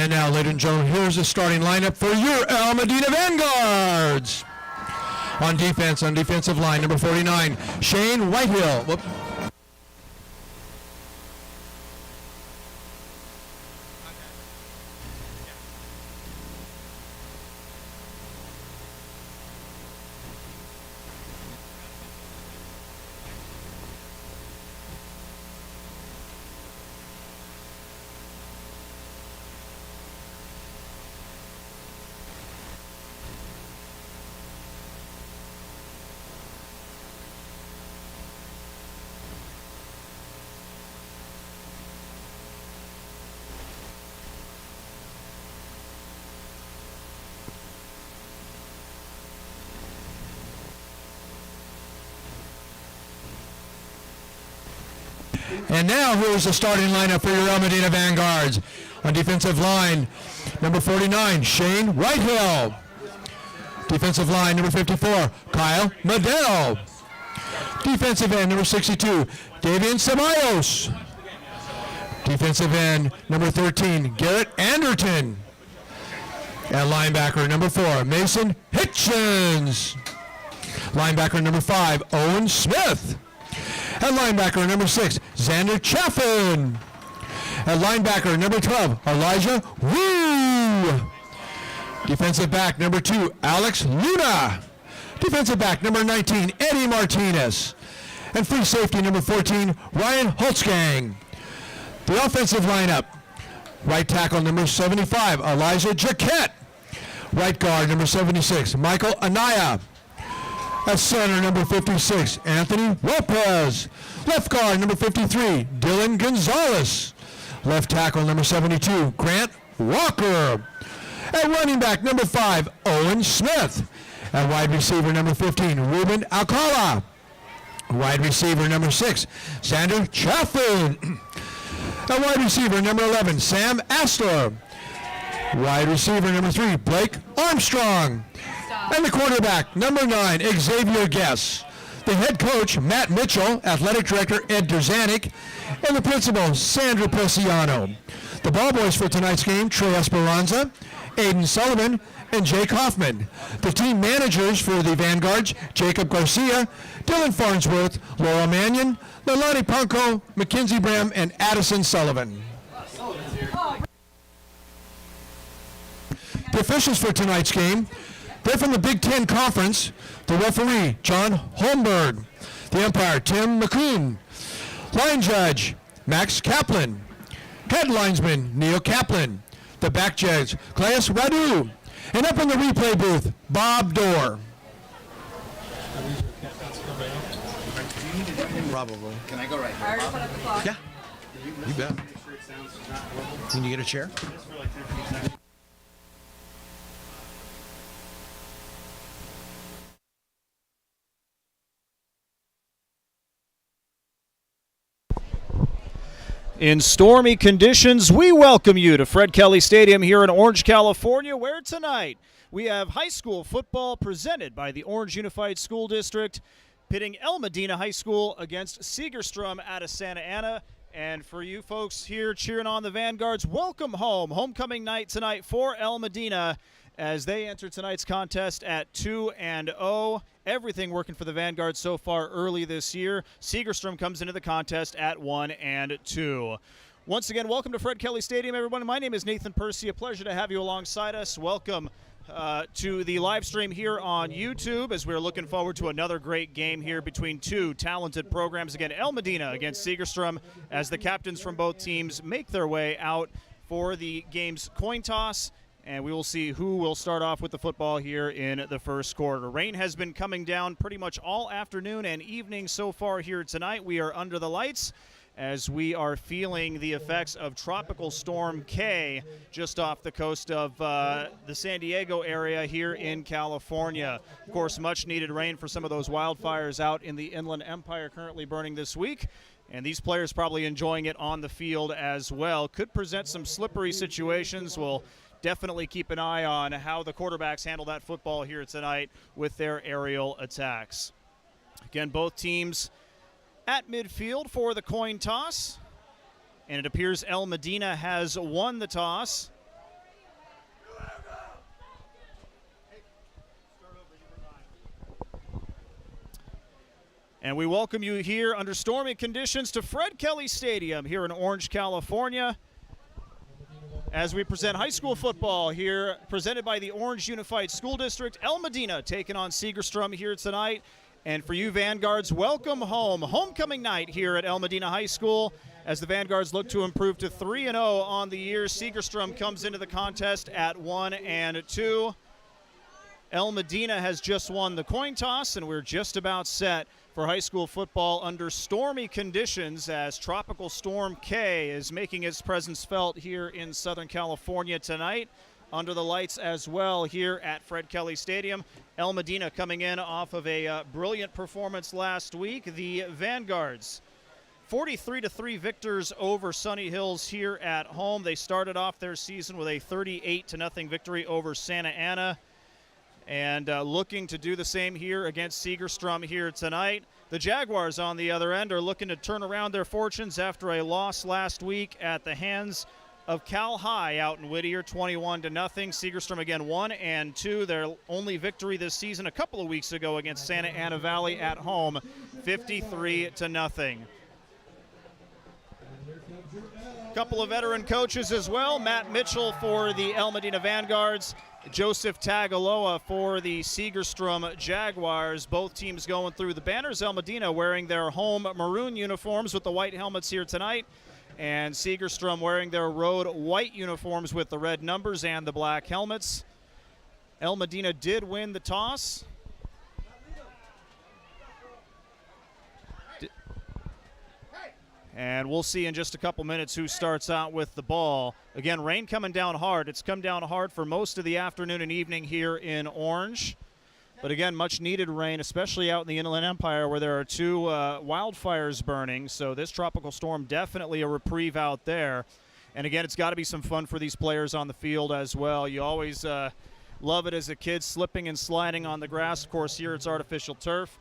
And now, ladies and gentlemen, here's the starting lineup for your El Modena Vanguards. On defensive line, number 49, Shane Whitehill. Whoop. And now here's the starting lineup for your El Modena Vanguards. On defensive line, number 49, Shane Whitehill. Defensive line, number 54, Kyle Modena. Defensive end, number 62, Davian Ceballos. Defensive end, number 13, Garrett Anderton. At linebacker, number 4, Mason Hitchens. Linebacker, number 5, Owen Smith. At linebacker, number 6, Xander Chaffin. At linebacker, number 12, Elijah Woo. Defensive back, number 2, Alex Luna. Defensive back, number 19, Eddie Martinez. And free safety, number 14, Ryan Holtzgang. The offensive lineup, right tackle, number 75, Elijah Jaquette. Right guard, number 76, Michael Anaya. At center, number 56, Anthony Lopez. Left guard, number 53, Dylan Gonzalez. Left tackle, number 72, Grant Walker. At running back, number 5, Owen Smith. At wide receiver, number 15, Ruben Alcala. Wide receiver, number 6, Xander Chaffin. At wide receiver, number 11, Sam Astor. Wide receiver, number 3, Blake Armstrong. And the quarterback, number 9, Xavier Guess. The head coach, Matt Mitchell, athletic director, Ed Derzanik, and the principal, Sandra Preciano. The ball boys for tonight's game, Trey Esperanza, Aiden Sullivan, and Jake Hoffman. The team managers for the Vanguards, Jacob Garcia, Dylan Farnsworth, Laura Mannion, Leilani Punko, Mackenzie Bram, and Addison Sullivan. The officials for tonight's game, they're from the Big Ten Conference. The referee, John Holmberg. The umpire, Tim McCoon. Line judge, Max Kaplan. Head linesman, Neil Kaplan. The back judge, Claes Radu. And up in the replay booth, Bob Dorr. Probably. Can I go right here? I already put up the clock. Yeah, you bet. Can you get a chair? In stormy conditions, we welcome you to Fred Kelly Stadium here in Orange, California, where tonight we have high school football presented by the Orange Unified School District, pitting El Modena High School against Segerstrom out of Santa Ana. And for you folks here cheering on the Vanguards, welcome home. Homecoming night tonight for El Modena as they enter tonight's contest at 2-0. Everything working for the Vanguard so far early this year. Segerstrom comes into the contest at 1-2. Once again, welcome to Fred Kelly Stadium, everyone. My name is Nathan Percy. A pleasure to have you alongside us. Welcome to the live stream here on YouTube as we're looking forward to another great game here between two talented programs. Again, El Modena against Segerstrom as the captains from both teams make their way out for the game's coin toss. And we will see who will start off with the football here in the first quarter. Rain has been coming down pretty much all afternoon and evening so far here tonight. We are under the lights as we are feeling the effects of Tropical Storm K just off the coast of the San Diego area here in California. Of course, much needed rain for some of those wildfires out in the Inland Empire currently burning this week. And these players probably enjoying it on the field as well. Could present some slippery situations. We'll definitely keep an eye on how the quarterbacks handle that football here tonight with their aerial attacks. Again, both teams at midfield for the coin toss. And it appears El Modena has won the toss And we welcome you here under stormy conditions to Fred Kelly Stadium here in Orange, California, as we present high school football here, presented by the Orange Unified School District. El Modena taking on Segerstrom here tonight. And for you Vanguards, welcome home. Homecoming night here at El Modena High School as the Vanguards look to improve to 3-0 on the year. Segerstrom comes into the contest at 1-2. El Modena has just won the coin toss, and we're just about set for high school football under stormy conditions as Tropical Storm K is making its presence felt here in Southern California tonight. Under the lights as well here at Fred Kelly Stadium. El Modena coming in off of a brilliant performance last week. The Vanguards 43-3 victors over Sunny Hills here at home. They started off their season with a 38-0 victory over Santa Ana. And looking to do the same here against Segerstrom here tonight. The Jaguars on the other end are looking to turn around their fortunes after a loss last week at the hands of Cal High out in Whittier, 21-0. Segerstrom again 1-2. Their only victory this season a couple of weeks ago against Santa Ana Valley at home, 53-0. Couple of veteran coaches as well. Matt Mitchell for the El Modena Vanguards. Joseph Tagaloa for the Segerstrom Jaguars. Both teams going through the banners. El Modena wearing their home maroon uniforms with the white helmets here tonight. And Segerstrom wearing their road white uniforms with the red numbers and the black helmets. El Modena did win the toss. And we'll see in just a couple minutes who starts out with the ball. Again, rain coming down hard. It's come down hard for most of the afternoon and evening here in Orange. But again, much needed rain, especially out in the Inland Empire where there are two wildfires burning. So this tropical storm, definitely a reprieve out there. And again, it's got to be some fun for these players on the field as well. You always love it as a kid, slipping and sliding on the grass. Of course, here it's artificial turf.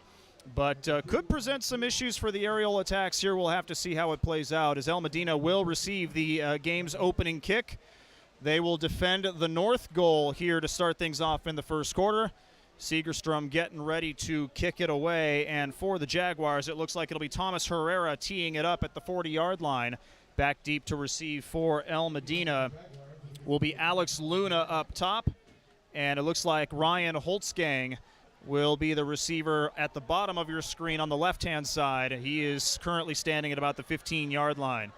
But could present some issues for the aerial attacks here. We'll have to see how it plays out as El Modena will receive the game's opening kick. They will defend the north goal here to start things off in the first quarter. Segerstrom getting ready to kick it away. And for the Jaguars, it looks like it'll be Thomas Herrera teeing it up at the 40-yard line. Back deep to receive for El Modena will be Alex Luna up top. And it looks like Ryan Holtzgang will be the receiver at the bottom of your screen on the left-hand side. He is currently standing at about the 15-yard line.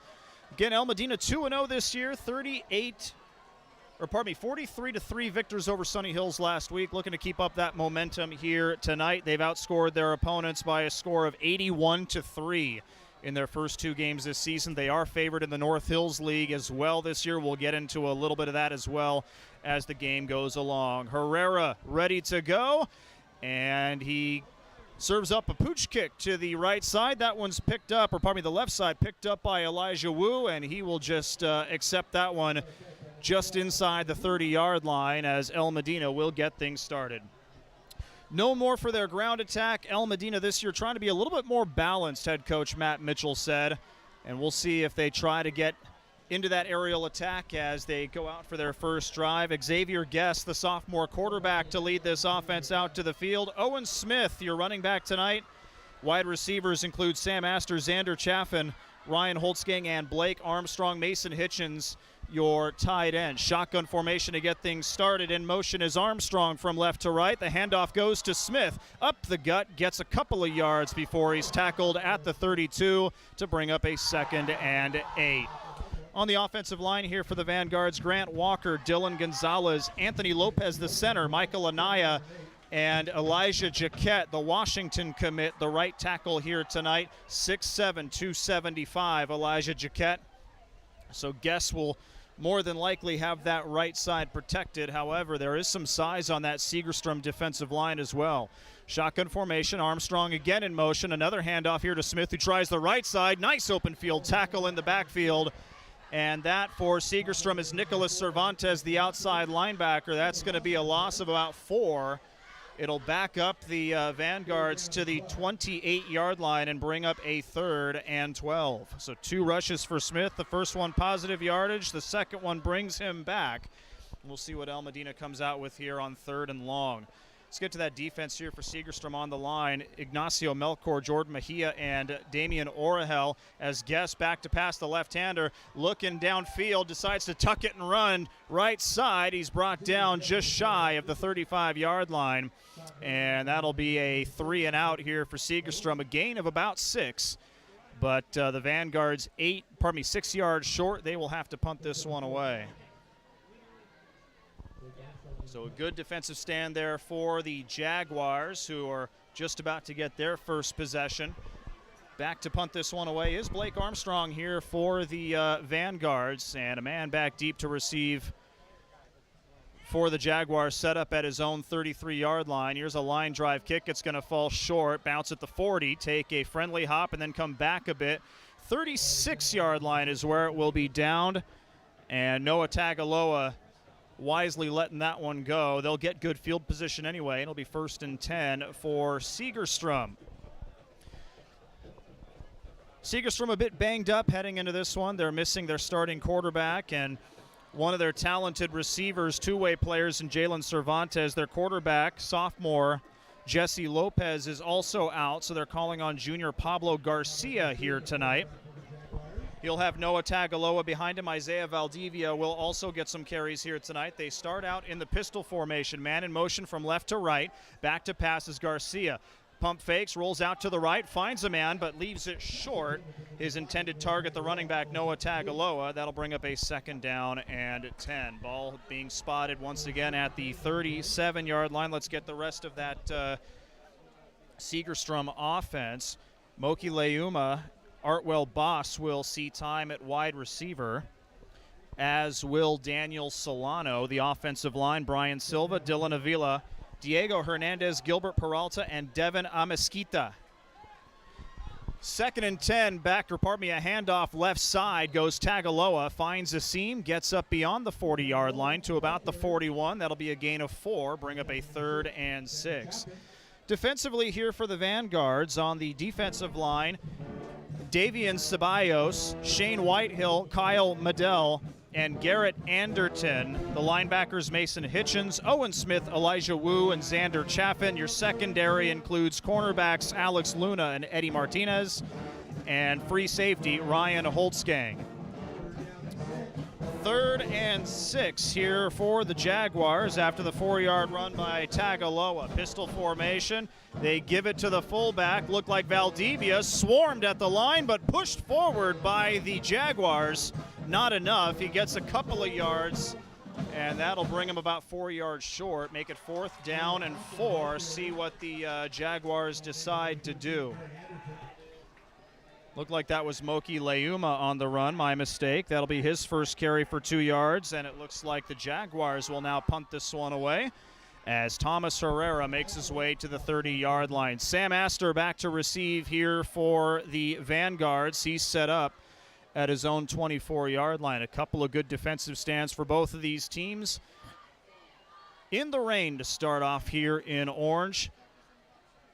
Again, El Modena 2-0 this year, 43-3 victors over Sunny Hills last week. Looking to keep up that momentum here tonight. They've outscored their opponents by a score of 81-3 in their first two games this season. They are favored in the North Hills League as well this year. We'll get into a little bit of that as well as the game goes along. Herrera ready to go. And he serves up a pooch kick to the right side. That one's picked up, or pardon me, the left side picked up by Elijah Wu, and he will just accept that one just inside the 30-yard line as El Modena will get things started. No more for their ground attack. El Modena this year trying to be a little bit more balanced, head coach Matt Mitchell said. And we'll see if they try to get into that aerial attack as they go out for their first drive. Xavier Guest, the sophomore quarterback, to lead this offense out to the field. Owen Smith, your running back tonight. Wide receivers include Sam Astor, Xander Chaffin, Ryan Holtzgang, and Blake Armstrong. Mason Hitchens, your tight end. Shotgun formation to get things started. In motion is Armstrong from left to right. The handoff goes to Smith. Up the gut, gets a couple of yards before he's tackled at the 32 to bring up a 2nd and 8. On the offensive line here for the Vanguards, Grant Walker, Dylan Gonzalez, Anthony Lopez, the center, Michael Anaya, and Elijah Jaquette, the Washington commit, the right tackle here tonight, 6'7", 275, Elijah Jaquette. So Guess will more than likely have that right side protected. However, there is some size on that Segerstrom defensive line as well. Shotgun formation, Armstrong again in motion. Another handoff here to Smith, who tries the right side. Nice open field tackle in the backfield. And that for Segerstrom is Nicholas Cervantes, the outside linebacker. That's going to be a loss of about 4. It'll back up the Vanguards to the 28-yard line and bring up a 3rd and 12. So 2 rushes for Smith. The first one positive yardage. The second one brings him back. We'll see what El Modena comes out with here on 3rd and long. Let's get to that defense here for Segerstrom on the line. Ignacio Melchor, Jordan Mejia, and Damian Orahel as guests back to pass the left-hander. Looking downfield, decides to tuck it and run right side. He's brought down just shy of the 35-yard line. And that'll be a 3 and out here for Segerstrom, a gain of about 6. But the Vanguard's 6 yards short. They will have to punt this one away. So a good defensive stand there for the Jaguars, who are just about to get their first possession. Back to punt this one away is Blake Armstrong here for the Vanguards, and a man back deep to receive for the Jaguars, set up at his own 33-yard line. Here's a line drive kick. It's going to fall short, bounce at the 40, take a friendly hop, and then come back a bit. 36-yard line is where it will be downed, and Noah Tagaloa wisely letting that one go. They'll get good field position anyway. It'll be 1st and 10 for Segerstrom. Segerstrom a bit banged up heading into this one. They're missing their starting quarterback and one of their talented receivers, two-way players in Jalen Cervantes. Their quarterback, sophomore Jesse Lopez, is also out, so they're calling on junior Pablo Garcia here tonight. He'll have Noah Tagaloa behind him. Isaiah Valdivia will also get some carries here tonight. They start out in the pistol formation. Man in motion from left to right. Back to pass is Garcia. Pump fakes, rolls out to the right, finds a man, but leaves it short. His intended target, the running back, Noah Tagaloa. That'll bring up a 2nd down and 10. Ball being spotted once again at the 37-yard line. Let's get the rest of that Segerstrom offense. Moki Leuma, Artwell Boss will see time at wide receiver, as will Daniel Solano. The offensive line, Brian Silva, Dylan Avila, Diego Hernandez, Gilbert Peralta, and Devin Amesquita. 2nd and 10, a handoff left side goes Tagaloa, finds a seam, gets up beyond the 40-yard line to about the 41. That'll be a gain of 4, bring up a 3rd and 6. Defensively here for the Vanguards on the defensive line, Davian Ceballos, Shane Whitehill, Kyle Medell, and Garrett Anderton. The linebackers, Mason Hitchens, Owen Smith, Elijah Wu, and Xander Chaffin. Your secondary includes cornerbacks Alex Luna and Eddie Martinez, and free safety Ryan Holtzgang. 3rd and 6 here for the Jaguars after the 4-yard run by Tagaloa. Pistol formation. They give it to the fullback. Looked like Valdivia swarmed at the line, but pushed forward by the Jaguars. Not enough. He gets a couple of yards, and that'll bring him about 4 yards short. Make it 4th down and 4. See what the Jaguars decide to do. Looked like that was Moki Leuma on the run. My mistake. That'll be his first carry for 2 yards, and it looks like the Jaguars will now punt this one away as Thomas Herrera makes his way to the 30-yard line. Sam Astor back to receive here for the Vanguards. He's set up at his own 24-yard line. A couple of good defensive stands for both of these teams. In the rain to start off here in orange.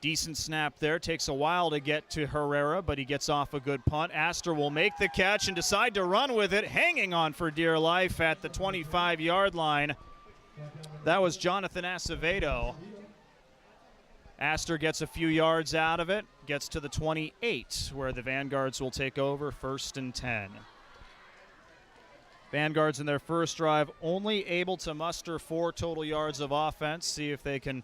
Decent snap there. Takes a while to get to Herrera, but he gets off a good punt. Astor will make the catch and decide to run with it, hanging on for dear life at the 25-yard line. That was Jonathan Acevedo. Astor gets a few yards out of it, gets to the 28, where the Vanguards will take over, 1st and 10. Vanguards in their first drive only able to muster 4 total yards of offense. See if they can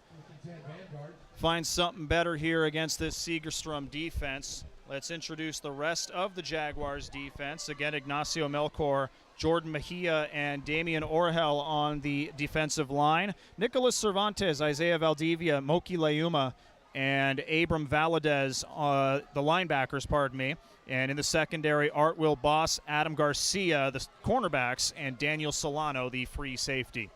find something better here against this Segerstrom defense. Let's introduce the rest of the Jaguars defense. Again, Ignacio Melchor, Jordan Mejia, and Damian Orahel on the defensive line. Nicholas Cervantes, Isaiah Valdivia, Moki Leuma, and Abram Valadez, the linebackers, pardon me. And in the secondary, Artwell Boss, Adam Garcia, the cornerbacks, and Daniel Solano, the free safety.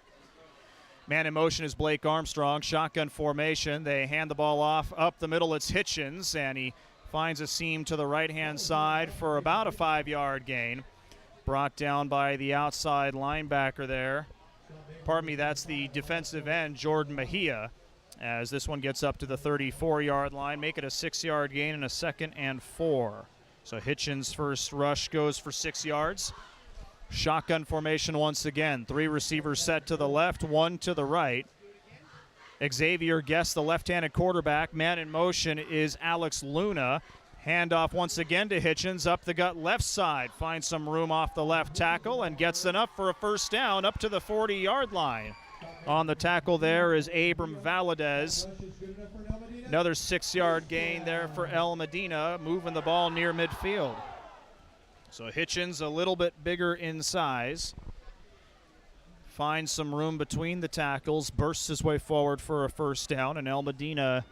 Man in motion is Blake Armstrong. Shotgun formation. They hand the ball off up the middle. It's Hitchens, and he finds a seam to the right-hand side for about a 5-yard gain. Brought down by the outside linebacker there. Pardon me, that's the defensive end, Jordan Mejia, as this one gets up to the 34-yard line. Make it a 6-yard gain and a 2nd and 4. So Hitchens' first rush goes for 6 yards. Shotgun formation once again. 3 receivers set to the left, 1 to the right. Xavier Guest, the left-handed quarterback. Man in motion is Alex Luna. Handoff once again to Hitchens, up the gut left side. Finds some room off the left tackle and gets enough for a first down up to the 40-yard line. On the tackle there is Abram Valadez. Another 6-yard gain there for El Medina, moving the ball near midfield. So Hitchens a little bit bigger in size. Finds some room between the tackles, bursts his way forward for a first down, and El Medina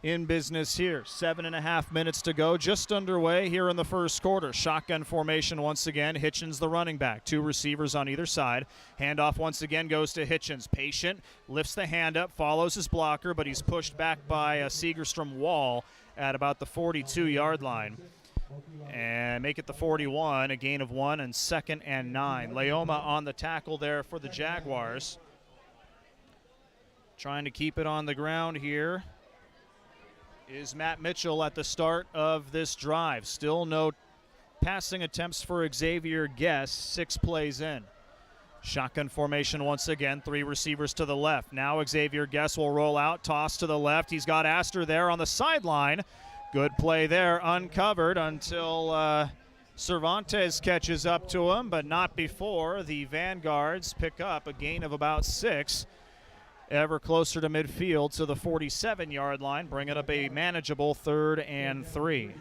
in business here. 7.5 minutes to go, just underway here in the first quarter. Shotgun formation once again. Hitchens the running back. 2 receivers on either side. Handoff once again goes to Hitchens. Patient, lifts the hand up, follows his blocker, but he's pushed back by a Segerstrom wall at about the 42-yard line. And make it the 41, a gain of 1, and 2nd and 9. Leoma on the tackle there for the Jaguars. Trying to keep it on the ground here is Matt Mitchell at the start of this drive. Still no passing attempts for Xavier Guest, 6 plays in. Shotgun formation once again, 3 receivers to the left. Now Xavier Guest will roll out, toss to the left. He's got Astor there on the sideline. Good play there, uncovered until Cervantes catches up to him, but not before the Vanguards pick up a gain of about 6. Ever closer to midfield to the 47-yard line, bringing up a manageable 3rd and 3.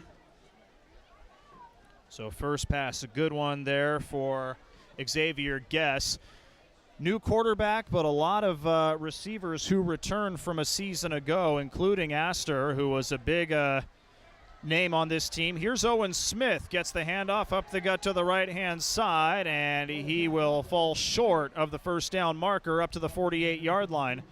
So first pass, a good one there for Xavier Guest. New quarterback, but a lot of receivers who returned from a season ago, including Astor, who was a big name on this team. Here's Owen Smith, gets the handoff up the gut to the right-hand side, and he will fall short of the first down marker up to the 48-yard line.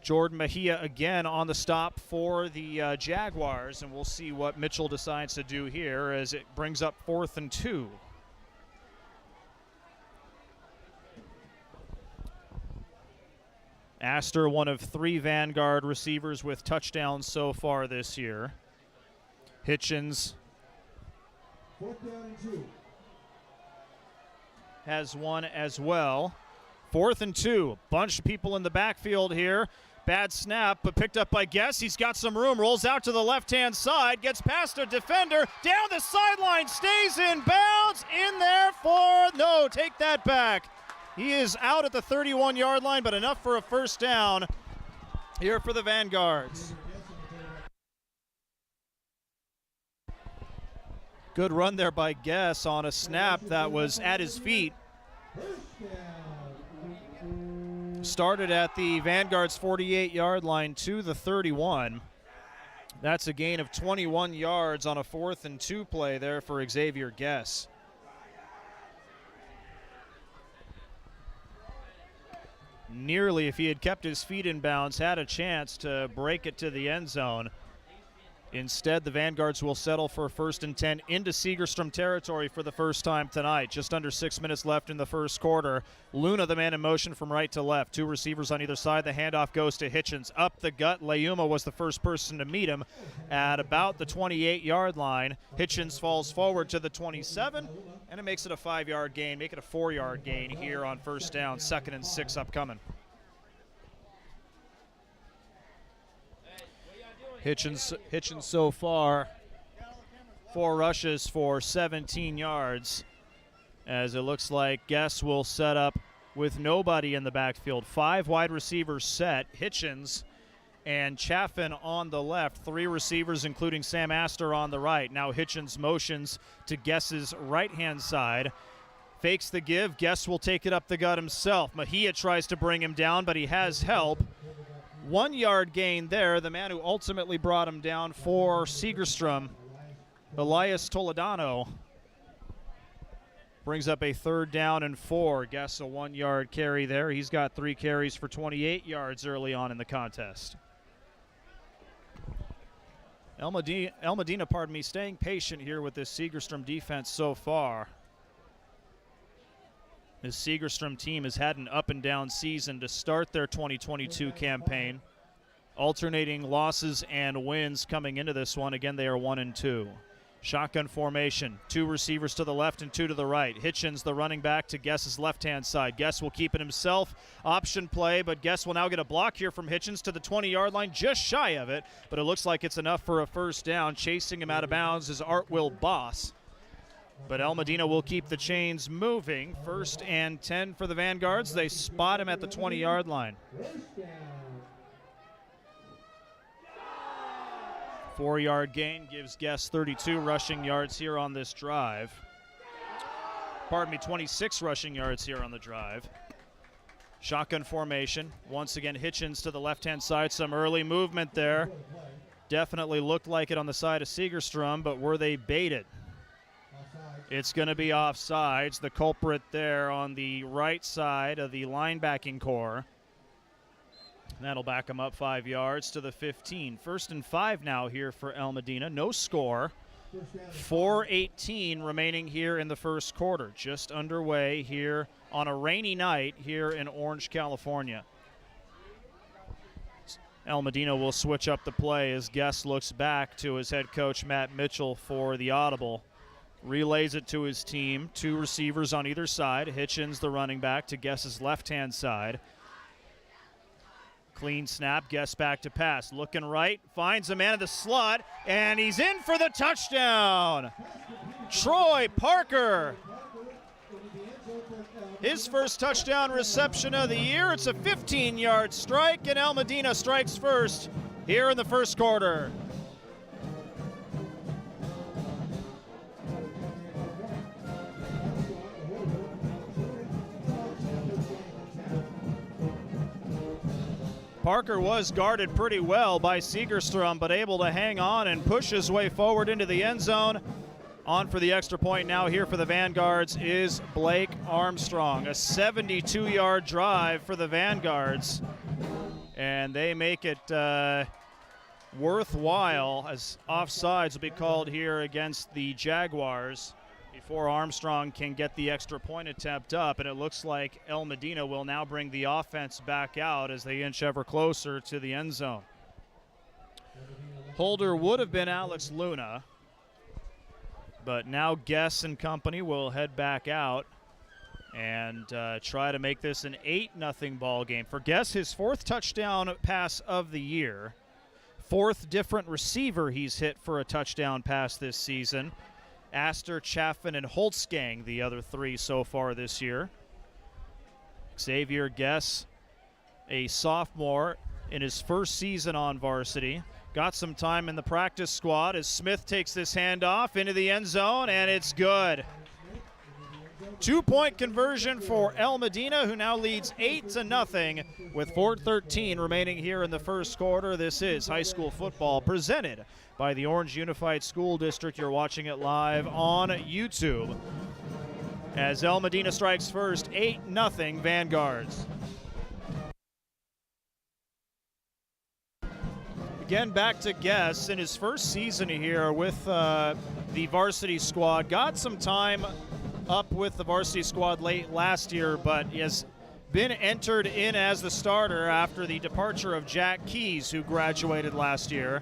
Jordan Mejia again on the stop for the Jaguars, and we'll see what Mitchell decides to do here as it brings up 4th and 2. Astor, one of 3 Vanguard receivers with touchdowns so far this year. Hitchens has one as well. 4th and 2. Bunch of people in the backfield here. Bad snap, but picked up by Guest. He's got some room. Rolls out to the left-hand side. Gets past a defender. Down the sideline. Stays in bounds. In there for... No, take that back. He is out at the 31-yard line, but enough for a first down here for the Vanguards. Good run there by Guess on a snap that was at his feet. Started at the Vanguard's 48-yard line to the 31. That's a gain of 21 yards on a 4th and 2 play there for Xavier Guess. Nearly, if he had kept his feet in bounds, had a chance to break it to the end zone. Instead, the Vanguards will settle for 1st and 10 into Segerstrom territory for the first time tonight. Just under 6 minutes left in the first quarter. Luna, the man in motion from right to left. 2 receivers on either side. The handoff goes to Hitchens. Up the gut, Leuma was the first person to meet him at about the 28-yard line. Hitchens falls forward to the 27, and it makes it a 5-yard gain. Make it a 4-yard gain here on first down. 2nd and 6 upcoming. Hitchens so far, 4 rushes for 17 yards, as it looks like Guess will set up with nobody in the backfield. 5 wide receivers set. Hitchens and Chaffin on the left. 3 receivers, including Sam Astor, on the right. Now Hitchens motions to Guess's right-hand side. Fakes the give. Guess will take it up the gut himself. Mejia tries to bring him down, but he has help. 1-yard gain there. The man who ultimately brought him down for Segerstrom, Elias Toledano, brings up a 3rd down and 4. Guess a 1-yard carry there. He's got 3 carries for 28 yards early on in the contest. El Medina, staying patient here with this Segerstrom defense so far. This Segerstrom team has had an up-and-down season to start their 2022 campaign, alternating losses and wins coming into this one. Again, they are 1 and 2. Shotgun formation, 2 receivers to the left and 2 to the right. Hitchens, the running back, to Guess's left-hand side. Guess will keep it himself. Option play, but Guess will now get a block here from Hitchens to the 20-yard line, just shy of it, but it looks like it's enough for a first down. Chasing him out of bounds is Artwill Boss. But El Modena will keep the chains moving. 1st and 10 for the Vanguards. They spot him at the 20-yard line. 4-yard gain gives Guess 32 rushing yards here on this drive. 26 rushing yards here on the drive. Shotgun formation. Once again, Hitchens to the left-hand side. Some early movement there. Definitely looked like it on the side of Segerstrom, but were they baited? It's going to be offsides. The culprit there on the right side of the linebacking core. That'll back him up 5 yards to the 15. 1st and 5 now here for El Modena. No score. 4:18 remaining here in the first quarter. Just underway here on a rainy night here in Orange, California. El Modena will switch up the play as Guess looks back to his head coach Matt Mitchell for the audible. Relays it to his team. 2 receivers on either side. Hitchens, the running back, to Guess's left-hand side. Clean snap, Guess back to pass. Looking right, finds a man in the slot, and he's in for the touchdown. Troy Parker. His first touchdown reception of the year. It's a 15-yard strike, and El Modena strikes first here in the first quarter. Parker was guarded pretty well by Segerstrom, but able to hang on and push his way forward into the end zone. On for the extra point now here for the Vanguards is Blake Armstrong. A 72-yard drive for the Vanguards. And they make it worthwhile as offsides will be called here against the Jaguars before Armstrong can get the extra point attempt up. And it looks like El Modena will now bring the offense back out as they inch ever closer to the end zone. Holder would have been Alex Luna, but now Guess and company will head back out and try to make this an 8-0 ball game. For Guess, his 4th touchdown pass of the year. 4th different receiver he's hit for a touchdown pass this season. Astor, Chaffin, and Holtzgang, the other 3 so far this year. Xavier Guess, a sophomore in his first season on varsity. Got some time in the practice squad as Smith takes this handoff into the end zone, and it's good. 2-point conversion for El Modena, who now leads 8-0 with 4:13 remaining here in the first quarter. This is high school football presented by the Orange Unified School District. You're watching it live on YouTube as El Modena strikes first, 8-0 Vanguards. Again, back to Guess in his first season here with the varsity squad. Got some time up with the varsity squad late last year, but he has been entered in as the starter after the departure of Jack Keys, who graduated last year.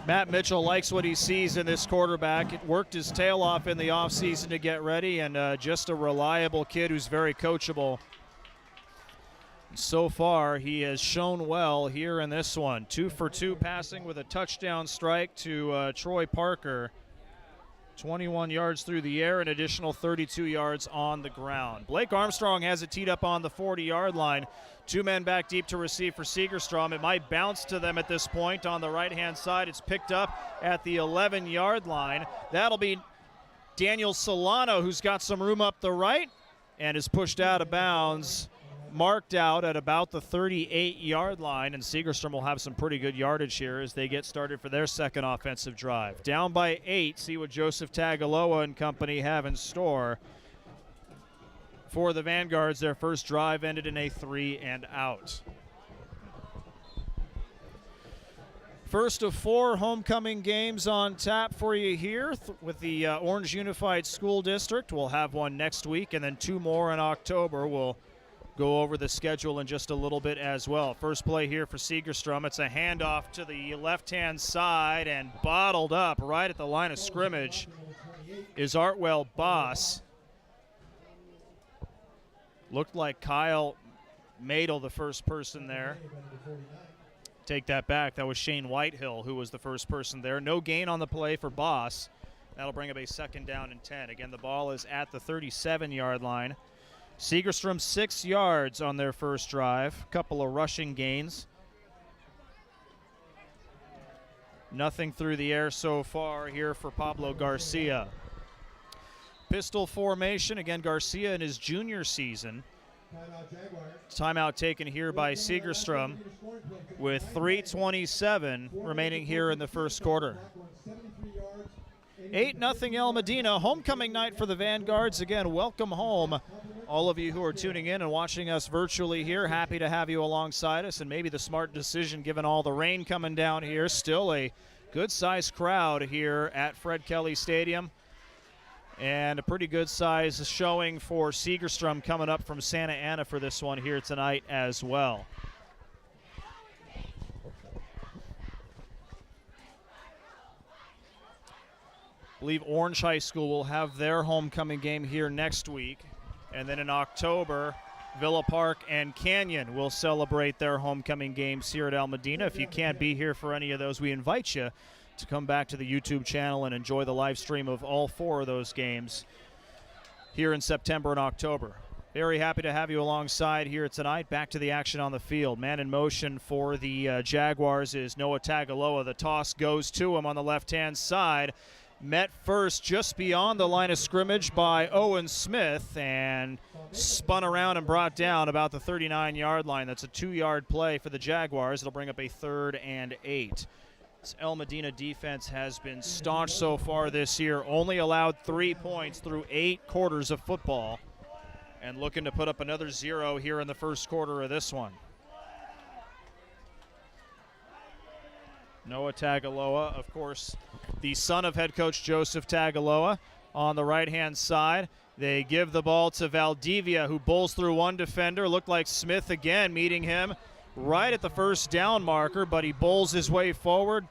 Matt Mitchell likes what he sees in this quarterback. It worked his tail off in the offseason to get ready, and just a reliable kid who's very coachable. So far, he has shown well here in this one. 2 for 2 passing with a touchdown strike to Troy Parker. 21 yards through the air, an additional 32 yards on the ground. Blake Armstrong has it teed up on the 40-yard line. 2 men back deep to receive for Segerstrom. It might bounce to them at this point on the right-hand side. It's picked up at the 11-yard line. That'll be Daniel Solano, who's got some room up the right and is pushed out of bounds, marked out at about the 38-yard line, and Segerstrom will have some pretty good yardage here as they get started for their second offensive drive. Down by 8, see what Joseph Tagaloa and company have in store. For the Vanguards, their first drive ended in a 3-and-out. First of 4 homecoming games on tap for you here with the Orange Unified School District. We'll have one next week and then 2 more in October. We'll go over the schedule in just a little bit as well. First play here for Segerstrom. It's a handoff to the left-hand side and bottled up right at the line of scrimmage is Artwell Boss. Looked like Kyle Madel, the first person there. Take that back. That was Shane Whitehill who was the first person there. No gain on the play for Boss. That'll bring up a 2nd down and 10. Again, the ball is at the 37-yard line. Segerstrom 6 yards on their first drive. Couple of rushing gains. Nothing through the air so far here for Pablo Garcia. Pistol formation. Again, Garcia in his junior season. Timeout taken here by Segerstrom with 3:27 remaining here in the first quarter. 8-0 El Modena. Homecoming night for the Vanguards. Again, welcome home. All of you who are tuning in and watching us virtually here, happy to have you alongside us, and maybe the smart decision given all the rain coming down here. Still a good-sized crowd here at Fred Kelly Stadium, and a pretty good size showing for Segerstrom coming up from Santa Ana for this one here tonight as well. I believe Orange High School will have their homecoming game here next week. And then in October, Villa Park and Canyon will celebrate their homecoming games here at El Modena. If you can't be here for any of those, we invite you to come back to the YouTube channel and enjoy the live stream of all 4 of those games here in September and October. Very happy to have you alongside here tonight. Back to the action on the field. Man in motion for the Jaguars is Noah Tagaloa. The toss goes to him on the left-hand side. Met first just beyond the line of scrimmage by Owen Smith and spun around and brought down about the 39-yard line. That's a 2-yard play for the Jaguars. It'll bring up a 3rd and 8. This El Modena defense has been staunch so far this year. Only allowed 3 points through 8 quarters of football, and looking to put up another 0 here in the first quarter of this one. Noah Tagaloa, of course, the son of head coach Joseph Tagaloa. On the right-hand side, they give the ball to Valdivia, who bowls through one defender. Looked like Smith again meeting him right at the first down marker, but he bowls his way forward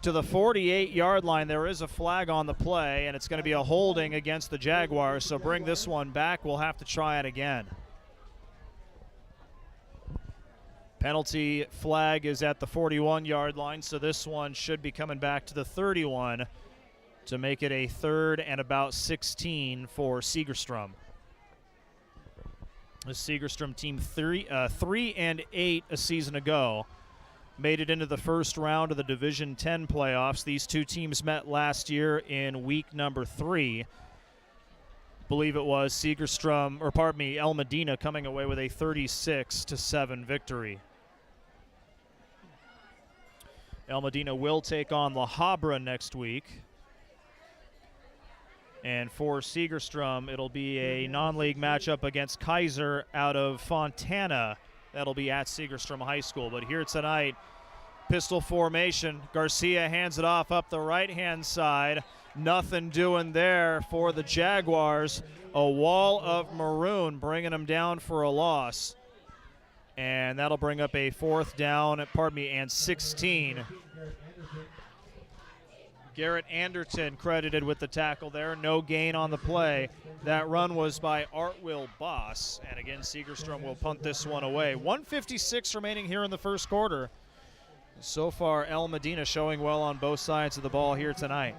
to the 48-yard line. There is a flag on the play, and it's going to be a holding against the Jaguars, so bring this one back. We'll have to try it again. Penalty flag is at the 41-yard line, so this one should be coming back to the 31 to make it a 3rd and about 16 for Segerstrom. The Segerstrom team 3-8 a season ago made it into the first round of the Division 10 playoffs. These two teams met last year in week number 3. Believe it was Segerstrom, or pardon me, El Modena coming away with a 36-7 victory. El Modena will take on La Habra next week. And for Segerstrom, it'll be a non-league matchup against Kaiser out of Fontana. That'll be at Segerstrom High School. But here tonight, pistol formation. Garcia hands it off up the right-hand side. Nothing doing there for the Jaguars. A wall of maroon bringing them down for a loss. And that'll bring up a 4th down, and 16. Garrett Anderton credited with the tackle there. No gain on the play. That run was by Artwell Boss. And again, Segerstrom will punt this one away. 1:56 remaining here in the first quarter. So far, El Modena showing well on both sides of the ball here tonight.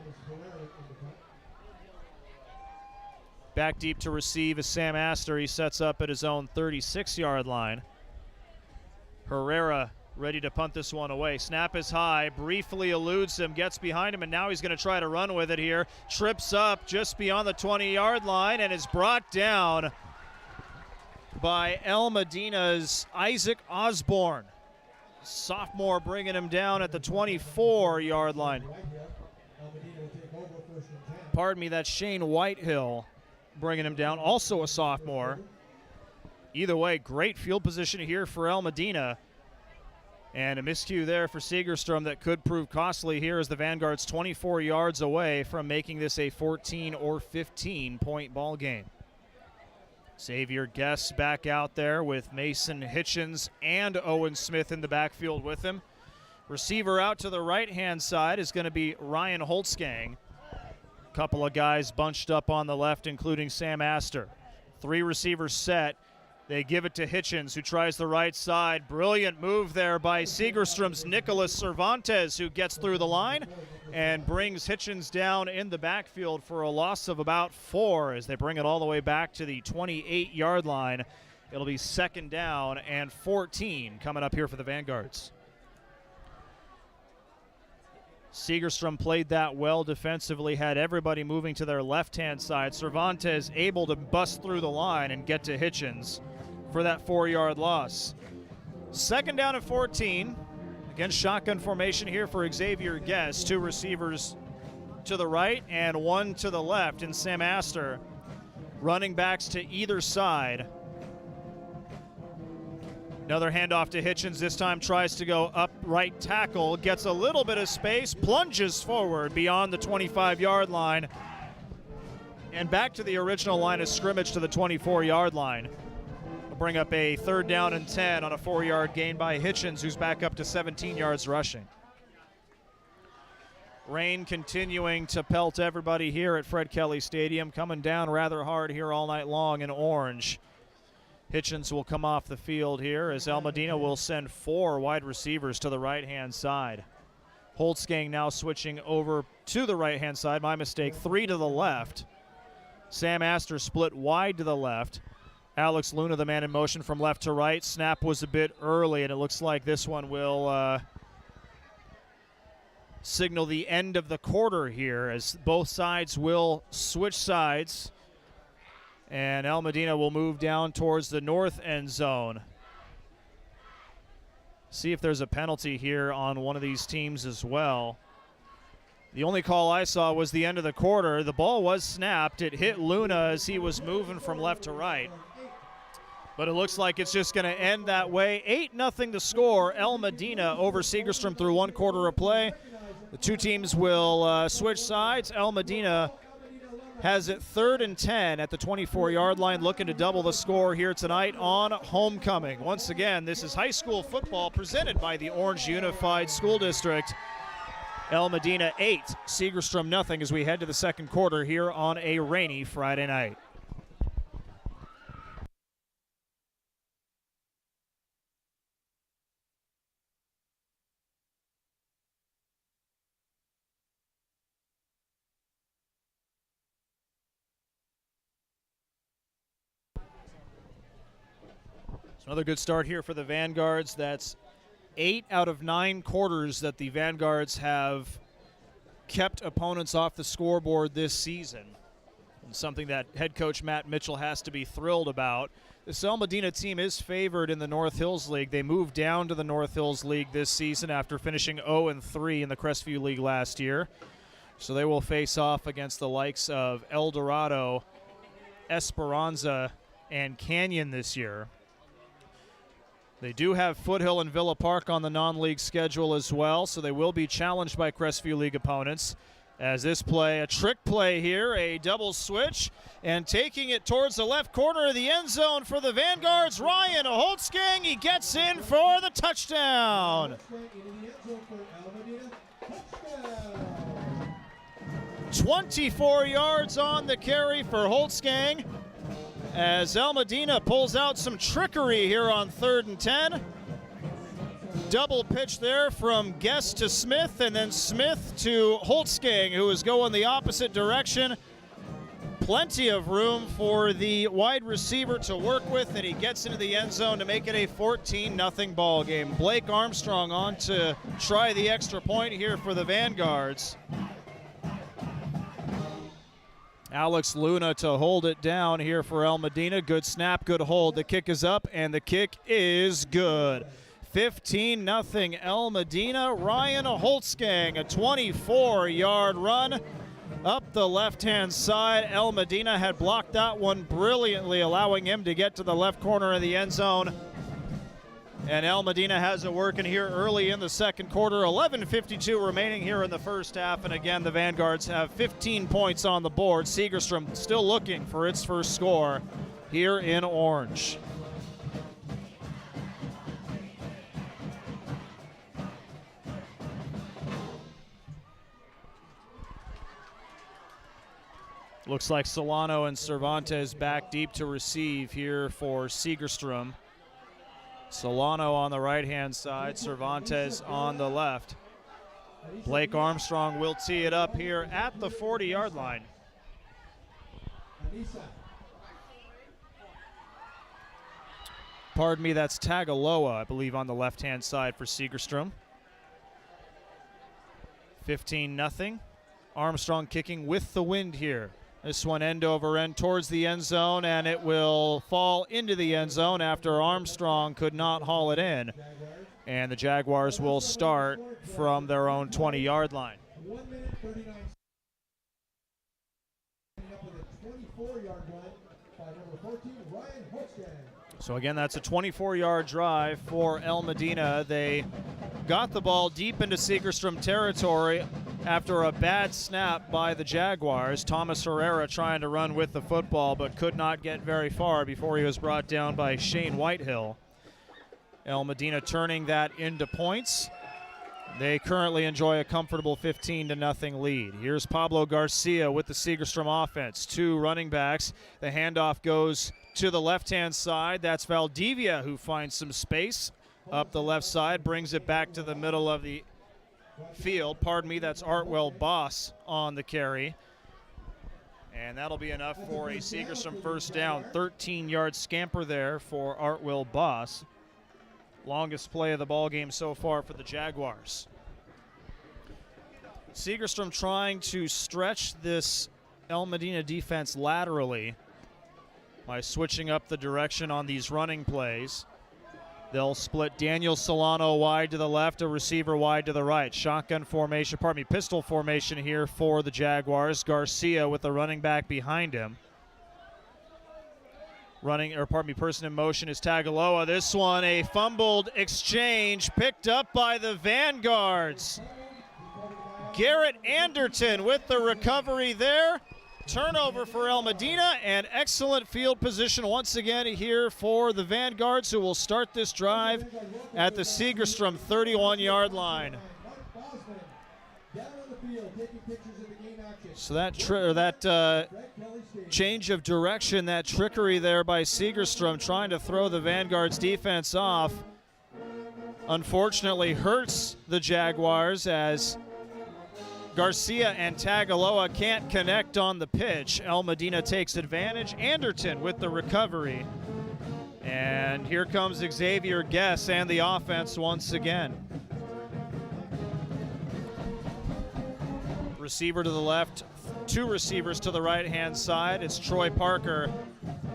Back deep to receive is Sam Astor. He sets up at his own 36-yard line. Herrera ready to punt this one away. Snap is high, briefly eludes him, gets behind him, and now he's going to try to run with it here. Trips up just beyond the 20-yard line and is brought down by El Modena's Isaac Osborne. Sophomore bringing him down at the 24-yard line. Pardon me, that's Shane Whitehill bringing him down, also a sophomore. Either way, great field position here for El Modena. And a miscue there for Segerstrom that could prove costly here as the Vanguard's 24 yards away from making this a 14 or 15 point ball game. Xavier Guest back out there with Mason Hitchens and Owen Smith in the backfield with him. Receiver out to the right-hand side is going to be Ryan Holtzgang. A couple of guys bunched up on the left, including Sam Astor. 3 receivers set. They give it to Hitchens, who tries the right side. Brilliant move there by Segerstrom's Nicholas Cervantes, who gets through the line and brings Hitchens down in the backfield for a loss of about 4 as they bring it all the way back to the 28-yard line. It'll be 2nd down and 14 coming up here for the Vanguards. Segerstrom played that well defensively, had everybody moving to their left-hand side. Cervantes able to bust through the line and get to Hitchens for that 4-yard loss. 2nd down and 14. Again, shotgun formation here for Xavier Guest. 2 receivers to the right and 1 to the left in Sam Astor. Running backs to either side. Another handoff to Hitchens. This time tries to go up right tackle. Gets a little bit of space. Plunges forward beyond the 25-yard line. And back to the original line of scrimmage to the 24-yard line. We'll bring up a 3rd down and 10 on a 4-yard gain by Hitchens, who's back up to 17 yards rushing. Rain continuing to pelt everybody here at Fred Kelly Stadium. Coming down rather hard here all night long in orange. Hitchens will come off the field here as Medina will send 4 wide receivers to the right-hand side. Holtzgang now switching over to the right-hand side. My mistake, 3 to the left. Sam Astor split wide to the left. Alex Luna, the man in motion from left to right. Snap was a bit early, and it looks like this one will signal the end of the quarter here as both sides will switch sides. And Medina will move down towards the north end zone. See if there's a penalty here on one of these teams as well. The only call I saw was the end of the quarter. The ball was snapped. It hit Luna as he was moving from left to right. But it looks like it's just going to end that way. 8-0 to score. Medina over Segerstrom through 1 quarter of play. The 2 teams will switch sides. Medina has it 3rd and 10 at the 24-yard line, looking to double the score here tonight on homecoming. Once again, this is high school football presented by the Orange Unified School District. Medina 8, Segerstrom nothing as we head to the 2nd quarter here on a rainy Friday night. Another good start here for the Vanguards. That's 8 out of 9 quarters that the Vanguards have kept opponents off the scoreboard this season. And something that head coach Matt Mitchell has to be thrilled about. This Medina team is favored in the North Hills League. They moved down to the North Hills League this season after finishing 0-3 in the Crestview League last year. So they will face off against the likes of El Dorado, Esperanza, and Canyon this year. They do have Foothill and Villa Park on the non-league schedule as well, so they will be challenged by Crestview League opponents. As this play, a trick play here, a double switch, and taking it towards the left corner of the end zone for the Vanguards, Ryan Holtzgang. He gets in for the touchdown. 24 yards on the carry for Holtzgang, as Medina pulls out some trickery here on 3rd and 10. Double pitch there from Guest to Smith, and then Smith to Holtzgang, who is going the opposite direction. Plenty of room for the wide receiver to work with, and he gets into the end zone to make it a 14-0 ball game. Blake Armstrong on to try the extra point here for the Vanguards. Alex Luna to hold it down here for Medina. Good snap, good hold. The kick is up, and the kick is good. 15-0 Medina. Ryan Holtzgang, a 24-yard run up the left-hand side. Medina had blocked that one brilliantly, allowing him to get to the left corner of the end zone. And Medina has it working here early in the 2nd quarter. 11:52 remaining here in the first half. And again, the Vanguards have 15 points on the board. Segerstrom still looking for its first score here in orange. Looks like Solano and Cervantes back deep to receive here for Segerstrom. Solano on the right-hand side, Cervantes on the left. Blake Armstrong will tee it up here at the 40-yard line. Pardon me, that's Tagaloa, I believe, on the left-hand side for Segerstrom. 15-0. Armstrong kicking with the wind here. This one end over end towards the end zone, and it will fall into the end zone after Armstrong could not haul it in. And the Jaguars will start from their own 20-yard line. 1 minute 39 up with a 24-yard run by number 14, Ryan Hochstein. So again, that's a 24-yard drive for El Modena. They got the ball deep into Segerstrom territory after a bad snap by the Jaguars. Thomas Herrera trying to run with the football but could not get very far before he was brought down by Shane Whitehill. El Modena turning that into points. They currently enjoy a comfortable 15-0 lead. Here's Pablo Garcia with the Segerstrom offense. 2 running backs. The handoff goes to the left-hand side. That's Valdivia who finds some space up the left side, brings it back to the middle of the field. Pardon me, that's Artwell Boss on the carry. And that'll be enough for a Segerstrom first down. 13-yard scamper there for Artwell Boss. Longest play of the ball game so far for the Jaguars. Segerstrom trying to stretch this El Modena defense laterally by switching up the direction on these running plays. They'll split Daniel Solano wide to the left, a receiver wide to the right. Shotgun formation, pistol formation here for the Jaguars. Garcia with the running back behind him. Person in motion is Tagaloa. This one, a fumbled exchange picked up by the Vanguards. Garrett Anderton with the recovery there. Turnover for El Modena, and excellent field position once again here for the Vanguards, who will start this drive at the Segerstrom 31-yard line. So that change of direction, that trickery there by Segerstrom trying to throw the Vanguard's defense off, unfortunately hurts the Jaguars as Garcia and Tagaloa can't connect on the pitch. El Modena takes advantage. Anderton with the recovery. And here comes Xavier Guess and the offense once again. Receiver to the left, 2 receivers to the right-hand side. It's Troy Parker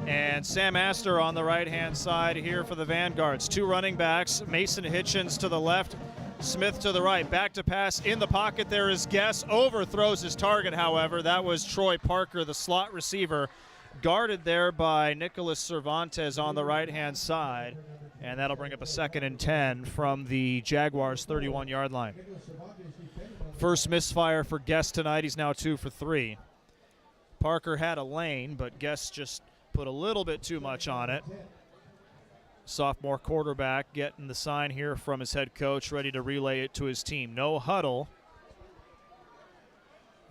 and Sam Astor on the right-hand side here for the Vanguards. 2 running backs, Mason Hitchens to the left, Smith to the right. Back to pass in the pocket. There is Guess. Overthrows his target, however. That was Troy Parker, the slot receiver, guarded there by Nicholas Cervantes on the right-hand side. And that'll bring up a 2nd and 10 from the Jaguars' 31-yard line. First misfire for Guess tonight. He's now 2 for 3. Parker had a lane, but Guess just put a little bit too much on it. Sophomore quarterback getting the sign here from his head coach, ready to relay it to his team. No huddle.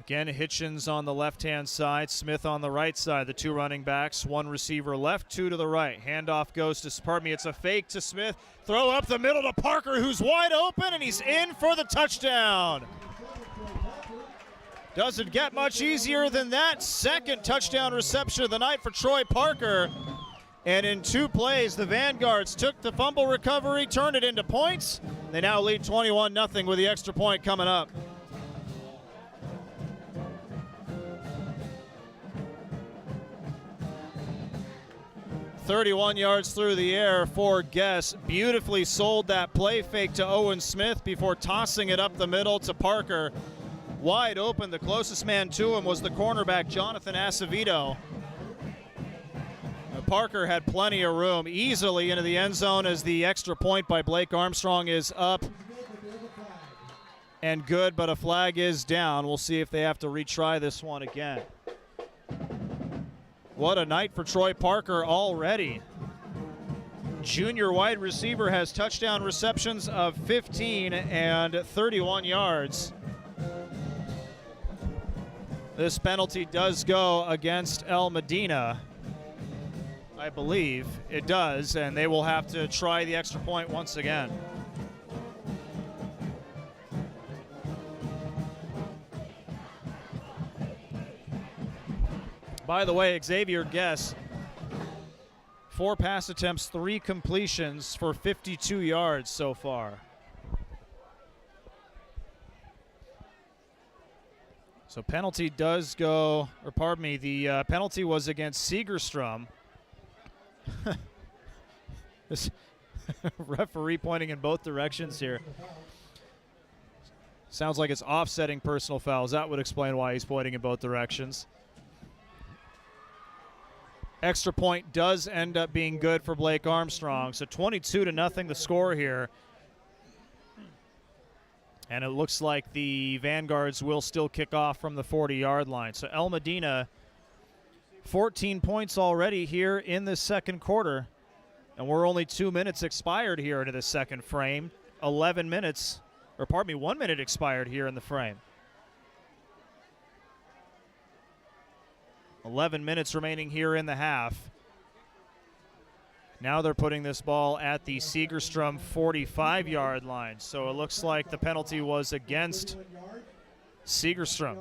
Again, Hitchens on the left-hand side, Smith on the right side. The 2 running backs, 1 receiver left, 2 to the right. Handoff goes to, it's a fake to Smith. Throw up the middle to Parker, who's wide open, and he's in for the touchdown. Doesn't get much easier than that. 2nd touchdown reception of the night for Troy Parker. And in 2 plays, the Vanguards took the fumble recovery, turned it into points. They now lead 21-0 with the extra point coming up. "31 yards through the air for Guess. Beautifully sold that play fake to Owen Smith before tossing it up the middle to Parker. Wide open, the closest man to him was the cornerback, Jonathan Acevedo. Parker had plenty of room, easily into the end zone as the extra point by Blake Armstrong is up and good, but a flag is down. We'll see if they have to retry this one again. What a night for Troy Parker already. Junior wide receiver has touchdown receptions of 15 and 31 yards. This penalty does go against El Modena. I believe it does, and they will have to try the extra point once again. By the way, Xavier Guess, 4 pass attempts, 3 completions for 52 yards so far. So penalty does go, or pardon me, the penalty was against Segerstrom. This referee pointing in both directions here. Sounds like it's offsetting personal fouls. That would explain why he's pointing in both directions. Extra point does end up being good for Blake Armstrong. So 22-0 the score here. And it looks like the Vanguards will still kick off from the 40-yard line. So El Modena, 14 points already here in the second quarter. And we're only 2 minutes expired here into the second frame. 11 minutes, or pardon me, 1 minute expired here in the frame. 11 minutes remaining here in the half. Now they're putting this ball at the Segerstrom 45-yard line. So it looks like the penalty was against Segerstrom.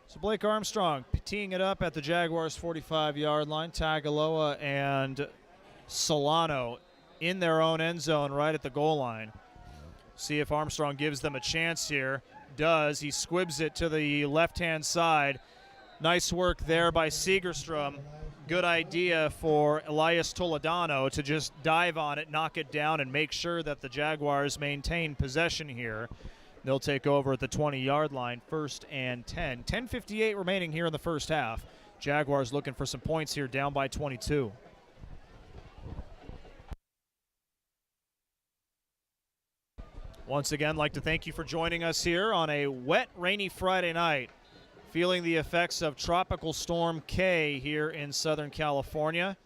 So Blake Armstrong teeing it up at the Jaguars 45-yard line. Tagaloa and Solano in their own end zone right at the goal line. See if Armstrong gives them a chance here. Does. He squibs it to the left-hand side. Nice work there by Segerstrom. Good idea for Elias Toledano to just dive on it, knock it down, and make sure that the Jaguars maintain possession here. They'll take over at the 20-yard line, 1st and 10. 10:58 remaining here in the first half. Jaguars looking for some points here, down by 22. Once again, like to thank you for joining us here on a wet, rainy Friday night. Feeling the effects of Tropical Storm K here in Southern California.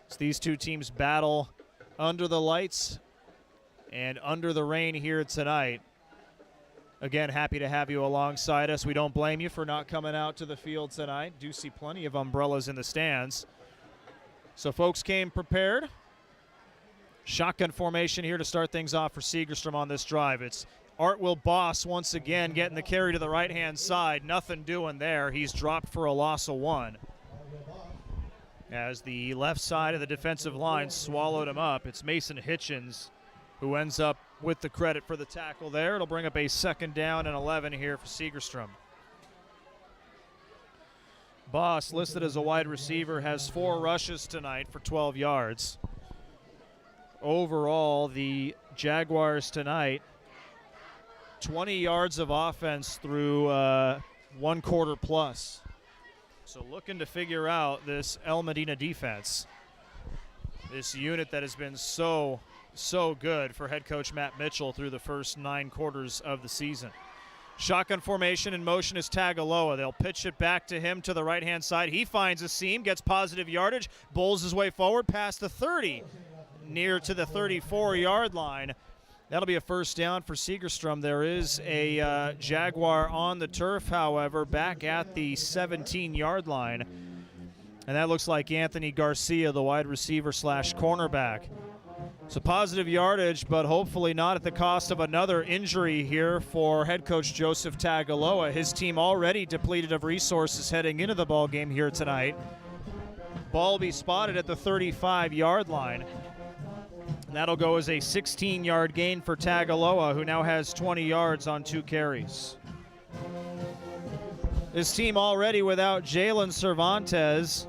As these two teams battle under the lights and under the rain here tonight. Again, happy to have you alongside us. We don't blame you for not coming out to the field tonight. Do see plenty of umbrellas in the stands. So folks came prepared. Shotgun formation here to start things off for Segerstrom on this drive. It's Artwill Boss once again getting the carry to the right-hand side. Nothing doing there. He's dropped for a loss of 1. As the left side of the defensive line swallowed him up, it's Mason Hitchens who ends up with the credit for the tackle there. It'll bring up a 2nd down and 11 here for Segerstrom. Boss, listed as a wide receiver, has 4 rushes tonight for 12 yards. Overall, the Jaguars tonight, 20 yards of offense through 1 quarter plus. So looking to figure out this El Modena defense. This unit that has been so good for head coach Matt Mitchell through the first 9 quarters of the season. Shotgun formation in motion is Tagaloa. They'll pitch it back to him to the right-hand side. He finds a seam, gets positive yardage, bowls his way forward past the 30. Near to the 34-yard line. That'll be a 1st down for Segerstrom. There is a Jaguar on the turf, however, back at the 17-yard line. And that looks like Anthony Garcia, the wide receiver / cornerback. So positive yardage, but hopefully not at the cost of another injury here for head coach Joseph Tagaloa. His team already depleted of resources heading into the ball game here tonight. Ball will be spotted at the 35-yard line. That'll go as a 16-yard gain for Tagaloa, who now has 20 yards on 2 carries. This team already without Jalen Cervantes,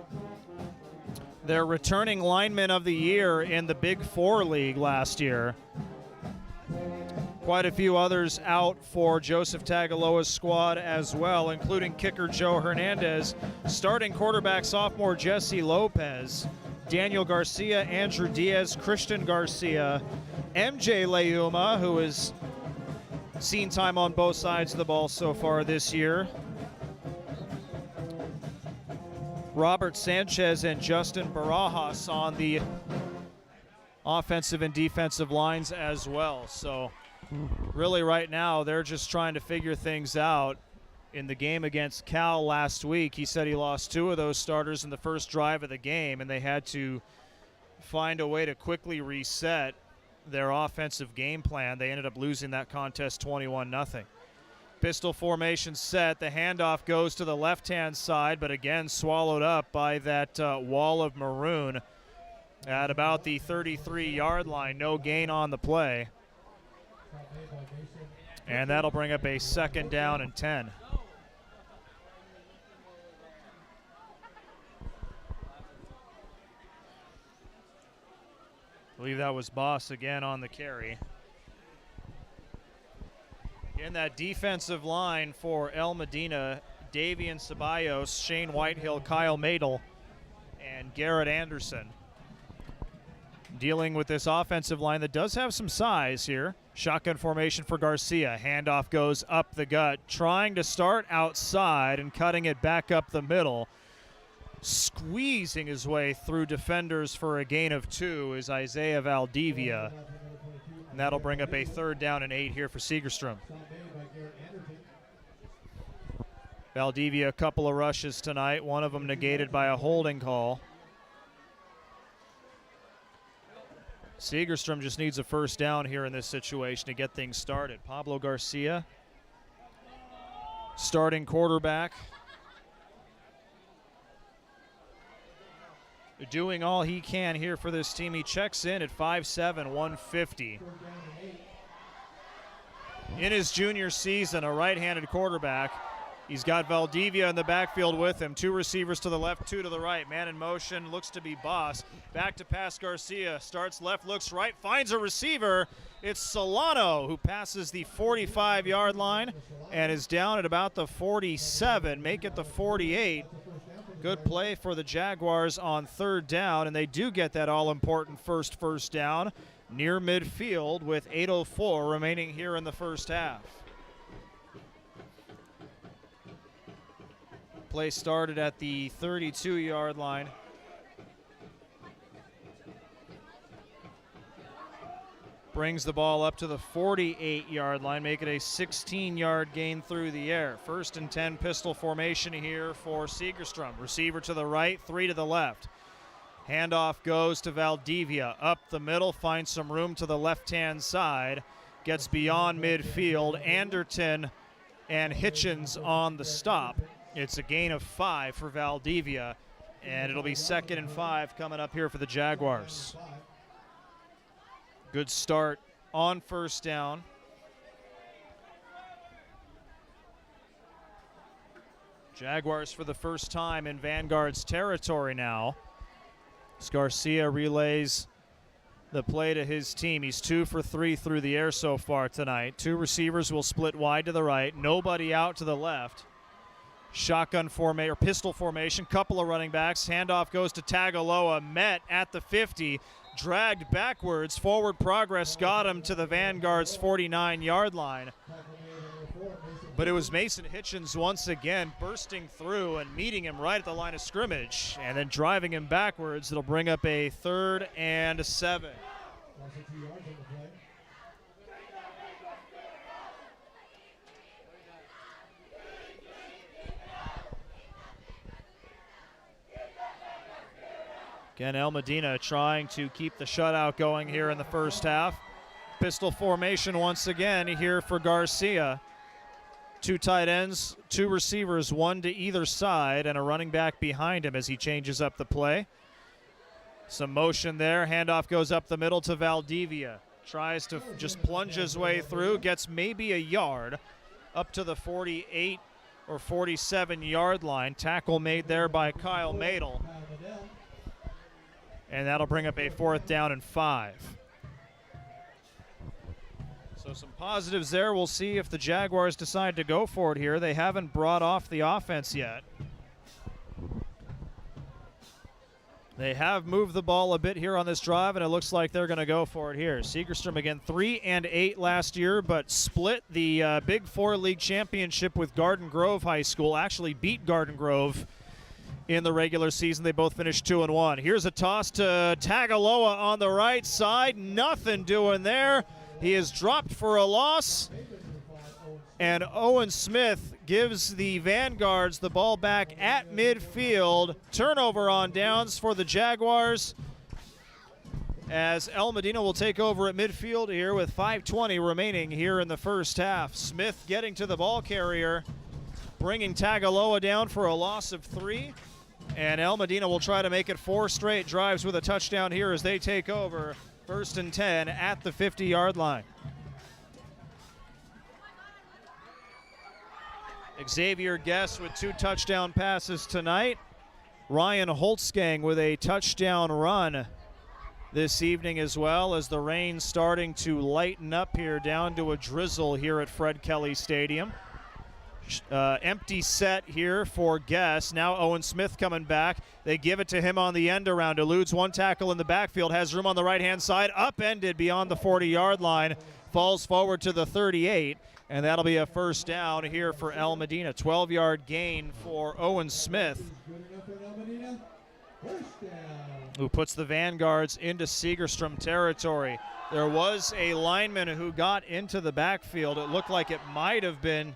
their returning lineman of the year in the Big 4 league last year. Quite a few others out for Joseph Tagaloa's squad as well, including kicker Joe Hernandez, starting quarterback sophomore Jesse Lopez, Daniel Garcia, Andrew Diaz, Christian Garcia, MJ Leuma, who is seen time on both sides of the ball so far this year. Robert Sanchez and Justin Barajas on the offensive and defensive lines as well. So really right now they're just trying to figure things out. In the game against Cal last week, he said he lost 2 of those starters in the first drive of the game, and they had to find a way to quickly reset their offensive game plan. They ended up losing that contest 21-0. Pistol formation set. The handoff goes to the left-hand side, but again swallowed up by that wall of maroon at about the 33-yard line. No gain on the play. And that'll bring up a 2nd down and 10. I believe that was Boss again on the carry. In that defensive line for El Modena, Davian Ceballos, Shane Whitehill, Kyle Madel, and Garrett Anderson. Dealing with this offensive line that does have some size here. Shotgun formation for Garcia. Handoff goes up the gut, trying to start outside and cutting it back up the middle. Squeezing his way through defenders for a gain of 2 is Isaiah Valdivia. And that'll bring up a 3rd down and 8 here for Segerstrom. Valdivia, a couple of rushes tonight, one of them negated by a holding call. Segerstrom just needs a 1st down here in this situation to get things started. Pablo Garcia, starting quarterback, doing all he can here for this team. He checks in at 5'7", 150. In his junior season, a right-handed quarterback. He's got Valdivia in the backfield with him. 2 receivers to the left, 2 to the right. Man in motion, looks to be Boss. Back to pass Garcia. Starts left, looks right, finds a receiver. It's Solano who passes the 45-yard line and is down at about the 47. Make it the 48. Good play for the Jaguars on 3rd down, and they do get that all-important first down near midfield with 8:04 remaining here in the first half. Play started at the 32-yard line. Brings the ball up to the 48-yard line, make it a 16-yard gain through the air. 1st and 10 pistol formation here for Segerstrom. Receiver to the right, 3 to the left. Handoff goes to Valdivia. Up the middle, finds some room to the left-hand side. Gets beyond midfield. Anderton and Hitchens on the stop. It's a gain of 5 for Valdivia, and it'll be 2nd and 5 coming up here for the Jaguars. Good start on 1st down. Jaguars for the first time in Vanguard's territory now. Garcia relays the play to his team. He's 2 for 3 through the air so far tonight. 2 receivers will split wide to the right. Nobody out to the left. Shotgun formation or pistol formation. Couple of running backs. Handoff goes to Tagaloa. Met at the 50. Dragged backwards. Forward progress got him to the Vanguard's 49-yard line. But it was Mason Hitchens once again bursting through and meeting him right at the line of scrimmage and then driving him backwards. It'll bring up a 3rd and 7. Again, El Modena trying to keep the shutout going here in the first half. Pistol formation once again here for Garcia. 2 tight ends, 2 receivers, 1 to either side, and a running back behind him as he changes up the play. Some motion there. Handoff goes up the middle to Valdivia. Tries to just plunge his way through. Gets maybe a yard up to the 48 or 47-yard line. Tackle made there by Kyle Madel. And that'll bring up a 4th down and 5. So some positives there. We'll see if the Jaguars decide to go for it here. They haven't brought off the offense yet. They have moved the ball a bit here on this drive, and it looks like they're going to go for it here. Segerstrom again 3-8 last year, but split the Big Four League championship with Garden Grove High School. Actually beat Garden Grove in the regular season. They both finished 2-1. Here's a toss to Tagaloa on the right side. Nothing doing there. He is dropped for a loss. And Owen Smith gives the Vanguards the ball back at midfield. Turnover on downs for the Jaguars, as El Modena will take over at midfield here with 5:20 remaining here in the first half. Smith getting to the ball carrier, bringing Tagaloa down for a loss of 3. And El Modena will try to make it 4 straight drives with a touchdown here as they take over. 1st and 10 at the 50-yard line. Xavier Guess with 2 touchdown passes tonight. Ryan Holtzgang with a touchdown run this evening as well, as the rain starting to lighten up here down to a drizzle here at Fred Kelly Stadium. Empty set here for Guess. Now Owen Smith coming back. They give it to him on the end around. Eludes one tackle in the backfield. Has room on the right-hand side. Upended beyond the 40-yard line. Falls forward to the 38. And that'll be a first down here for El Modena. 12-yard gain for Owen Smith, who puts the Vanguards into Segerstrom territory. There was a lineman who got into the backfield. It looked like it might have been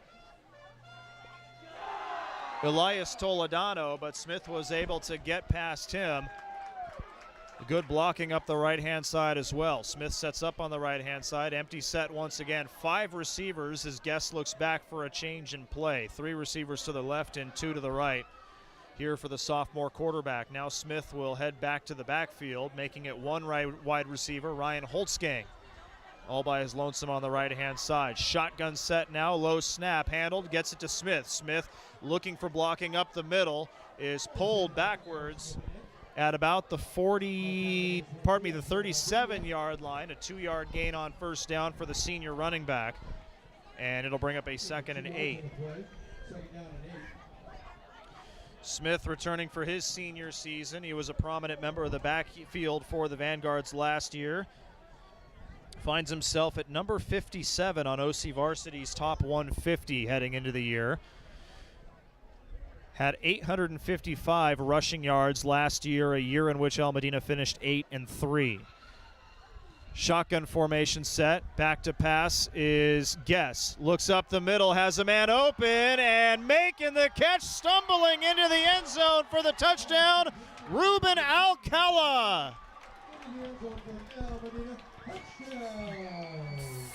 Elias Toledano, but Smith was able to get past him. Good blocking up the right-hand side as well. Smith sets up on the right-hand side. Empty set once again. 5 receivers as Guest looks back for a change in play. 3 receivers to the left and 2 to the right here for the sophomore quarterback. Now Smith will head back to the backfield, making it 1 wide receiver, Ryan Holtzgang, all by his lonesome on the right-hand side. Shotgun set now, low snap, handled, gets it to Smith. Smith looking for blocking up the middle, is pulled backwards at about the 37-yard line. A 2-yard gain on first down for the senior running back, and it'll bring up a 2nd and 8. Smith returning for his senior season. He was a prominent member of the backfield for the Vanguards last year. Finds himself at number 57 on OC Varsity's top 150 heading into the year. Had 855 rushing yards last year, a year in which El Modena finished 8-3. Shotgun formation set. Back to pass is Guess. Looks up the middle, has a man open, and making the catch, stumbling into the end zone for the touchdown, Ruben Alcala.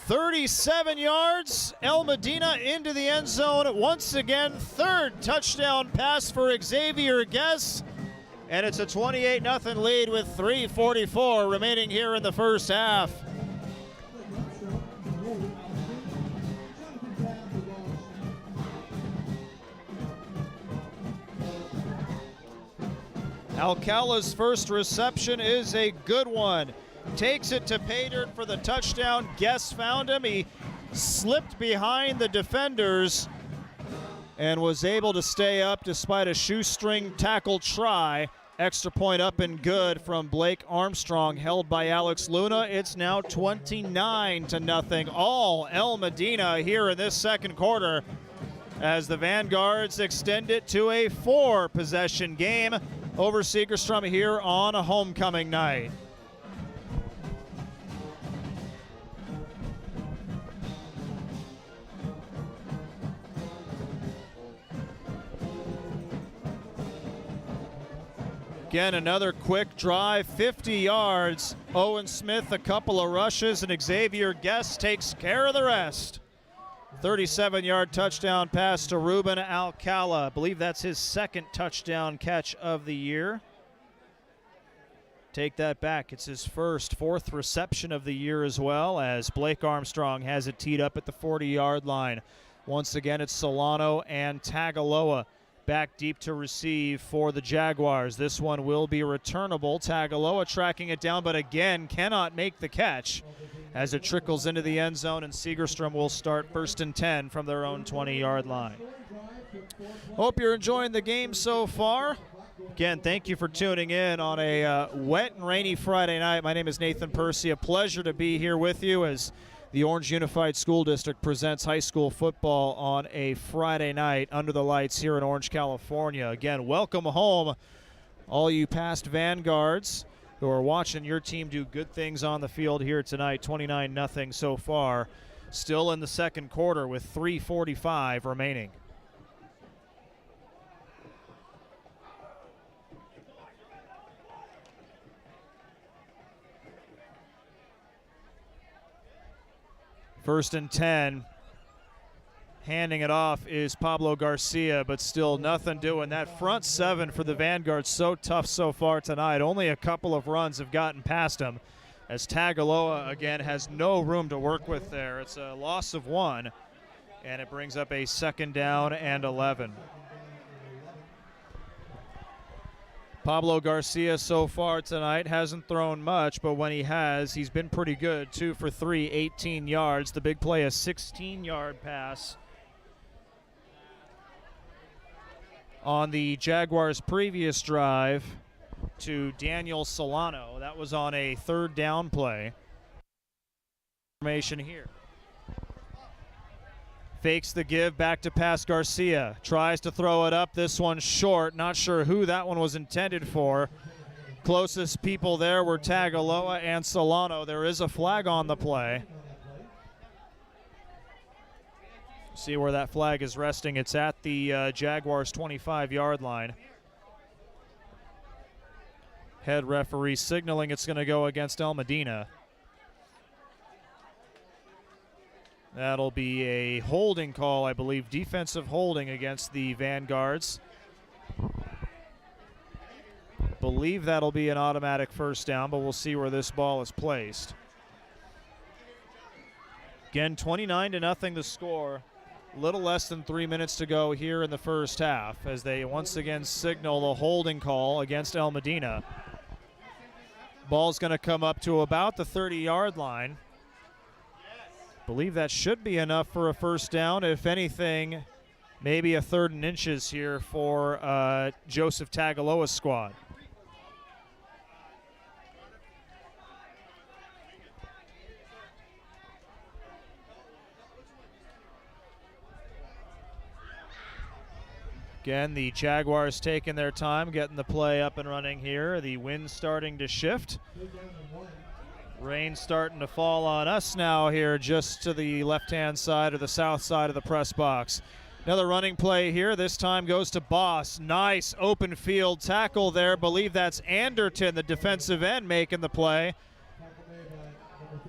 37 yards, El Modena into the end zone once again. 3rd touchdown pass for Xavier Guess, and it's a 28-0 lead with 3:44 remaining here in the first half. Alcala's first reception is a good one. Takes it to Paydirt for the touchdown. Guess found him. He slipped behind the defenders and was able to stay up despite a shoestring tackle try. Extra point up and good from Blake Armstrong, held by Alex Luna. It's now 29-0. All El Modena here in this second quarter, as the Vanguards extend it to a 4-possession game over Segerstrom here on a homecoming night. Again, another quick drive, 50 yards. Owen Smith, a couple of rushes, and Xavier Guest takes care of the rest. 37-yard touchdown pass to Ruben Alcala. I believe that's his 2nd touchdown catch of the year. Take that back. It's his 4th reception of the year as well, as Blake Armstrong has it teed up at the 40-yard line. Once again, it's Solano and Tagaloa back deep to receive for the Jaguars. This one will be returnable. Tagaloa tracking it down, but again cannot make the catch as it trickles into the end zone, and Segerstrom will start 1st and 10 from their own 20-yard line. Hope you're enjoying the game so far. Again, thank you for tuning in on a wet and rainy Friday night. My name is Nathan Percy. A pleasure to be here with you as the Orange Unified School District presents high school football on a Friday night under the lights here in Orange, California. Again, welcome home, all you past Vanguards who are watching your team do good things on the field here tonight. 29-0 so far. Still in the second quarter with 3:45 remaining. First and 10. Handing it off is Pablo Garcia, but still nothing doing. That front seven for the Vanguard so tough so far tonight. Only a couple of runs have gotten past him, as Tagaloa again has no room to work with there. It's a loss of 1, and it brings up a second down and 11. Pablo Garcia so far tonight hasn't thrown much, but when he has, he's been pretty good. 2 for 3, 18 yards. The big play, a 16-yard pass on the Jaguars' previous drive to Daniel Solano. That was on a third down play. Formation here. Fakes the give, back to pass Garcia. Tries to throw it up, this one short. Not sure who that one was intended for. Closest people there were Tagaloa and Solano. There is a flag on the play. See where that flag is resting. It's at the Jaguars' 25-yard line. Head referee signaling it's going to go against El Modena. That'll be a holding call, I believe, defensive holding against the Vanguards. Believe that'll be an automatic first down, but we'll see where this ball is placed. Again, 29-0 the score. A little less than 3 minutes to go here in the first half as they once again signal the holding call against El Modena. Ball's going to come up to about the 30-yard line. Believe that should be enough for a first down. If anything, maybe a 3rd and inches here for Joseph Tagaloa's squad. Again, the Jaguars taking their time, getting the play up and running here. The wind's starting to shift. Rain starting to fall on us now here just to the left-hand side or the south side of the press box. Another running play here. This time goes to Boss. Nice open field tackle there. Believe that's Anderton, the defensive end, making the play.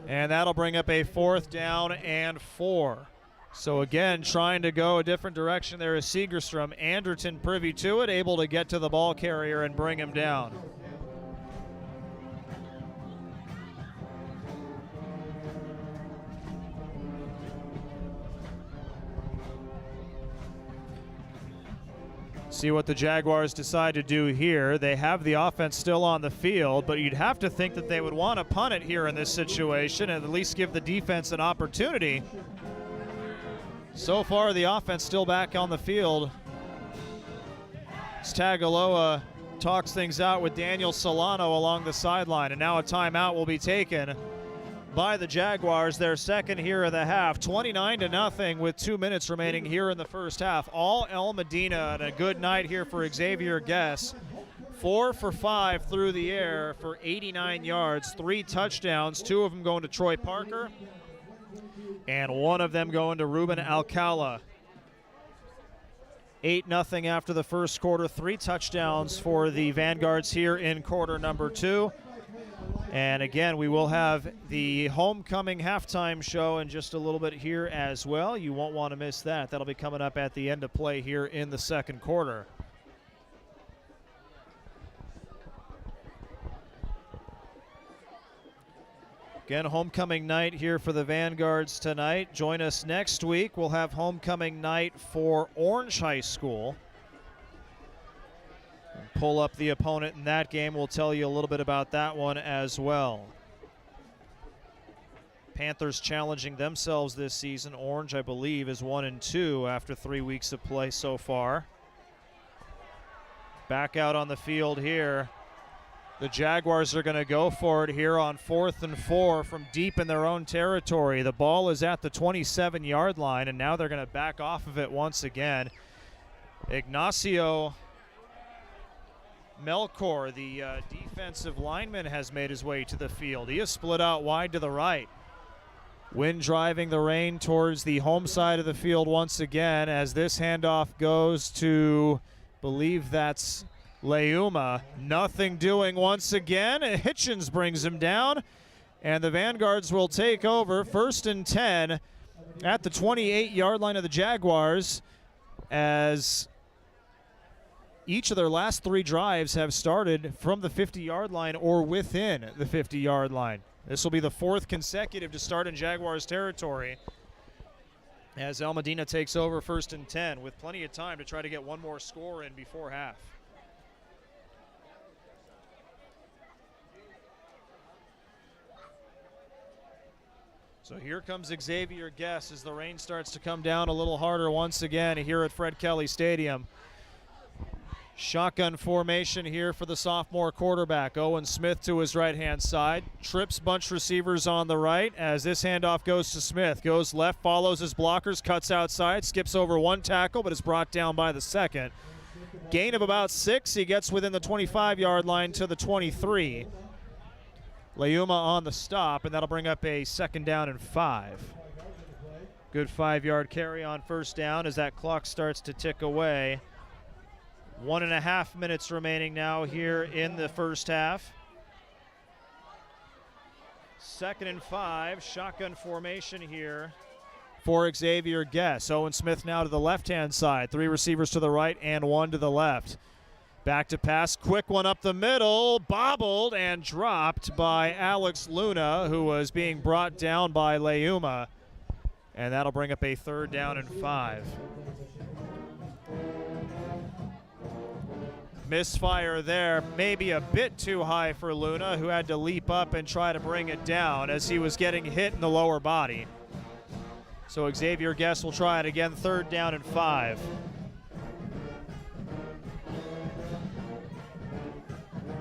And that'll bring up a 4th down and 4. So again, trying to go a different direction there is Segerstrom. Anderton privy to it, able to get to the ball carrier and bring him down. See what the Jaguars decide to do here. They have the offense still on the field, but you'd have to think that they would want to punt it here in this situation and at least give the defense an opportunity. So far, the offense still back on the field. Tagaloa talks things out with Daniel Solano along the sideline, and now a timeout will be taken by the Jaguars, their second here of the half. 29-0 with 2 minutes remaining here in the first half. All El Modena, and a good night here for Xavier Guess. 4 for 5 through the air for 89 yards, 3 touchdowns, 2 of them going to Troy Parker, and 1 of them going to Ruben Alcala. 8-0 after the first quarter, 3 touchdowns for the Vanguards here in quarter number 2. And again, we will have the homecoming halftime show in just a little bit here as well. You won't want to miss that. That'll be coming up at the end of play here in the second quarter. Again, homecoming night here for the Vanguards tonight. Join us next week. We'll have homecoming night for Orange High School. Pull up the opponent in that game. We'll tell you a little bit about that one as well. Panthers challenging themselves this season. Orange, I believe, is 1-2 after 3 weeks of play so far. Back out on the field here. The Jaguars are going to go for it here on 4th and 4 from deep in their own territory. The ball is at the 27-yard line, and now they're going to back off of it once again. Ignacio Melchor, the defensive lineman, has made his way to the field. He is split out wide to the right. Wind driving the rain towards the home side of the field once again as this handoff goes to, believe that's Leuma. Nothing doing once again. Hitchens brings him down, and the Vanguards will take over 1st and 10 at the 28-yard line of the Jaguars, as each of their last 3 drives have started from the 50-yard line or within the 50-yard line. This will be the 4th consecutive to start in Jaguars territory as El Modena takes over 1st and 10 with plenty of time to try to get one more score in before half. So here comes Xavier Guess as the rain starts to come down a little harder once again here at Fred Kelly Stadium. Shotgun formation here for the sophomore quarterback. Owen Smith to his right-hand side. Trips bunch receivers on the right as this handoff goes to Smith. Goes left, follows his blockers, cuts outside, skips over 1 tackle, but is brought down by the 2nd. Gain of about 6. He gets within the 25-yard line to the 23. Leuma on the stop, and that'll bring up a 2nd down and 5. Good 5-yard carry on 1st down as that clock starts to tick away. 1.5 minutes remaining now here in the first half. 2nd and 5, shotgun formation here for Xavier Guess. Owen Smith now to the left-hand side. 3 receivers to the right and 1 to the left. Back to pass, quick one up the middle, bobbled and dropped by Alex Luna, who was being brought down by Leuma. And that'll bring up a 3rd down and 5. Misfire there, maybe a bit too high for Luna, who had to leap up and try to bring it down as he was getting hit in the lower body. So Xavier Guess will try it again, 3rd down and 5.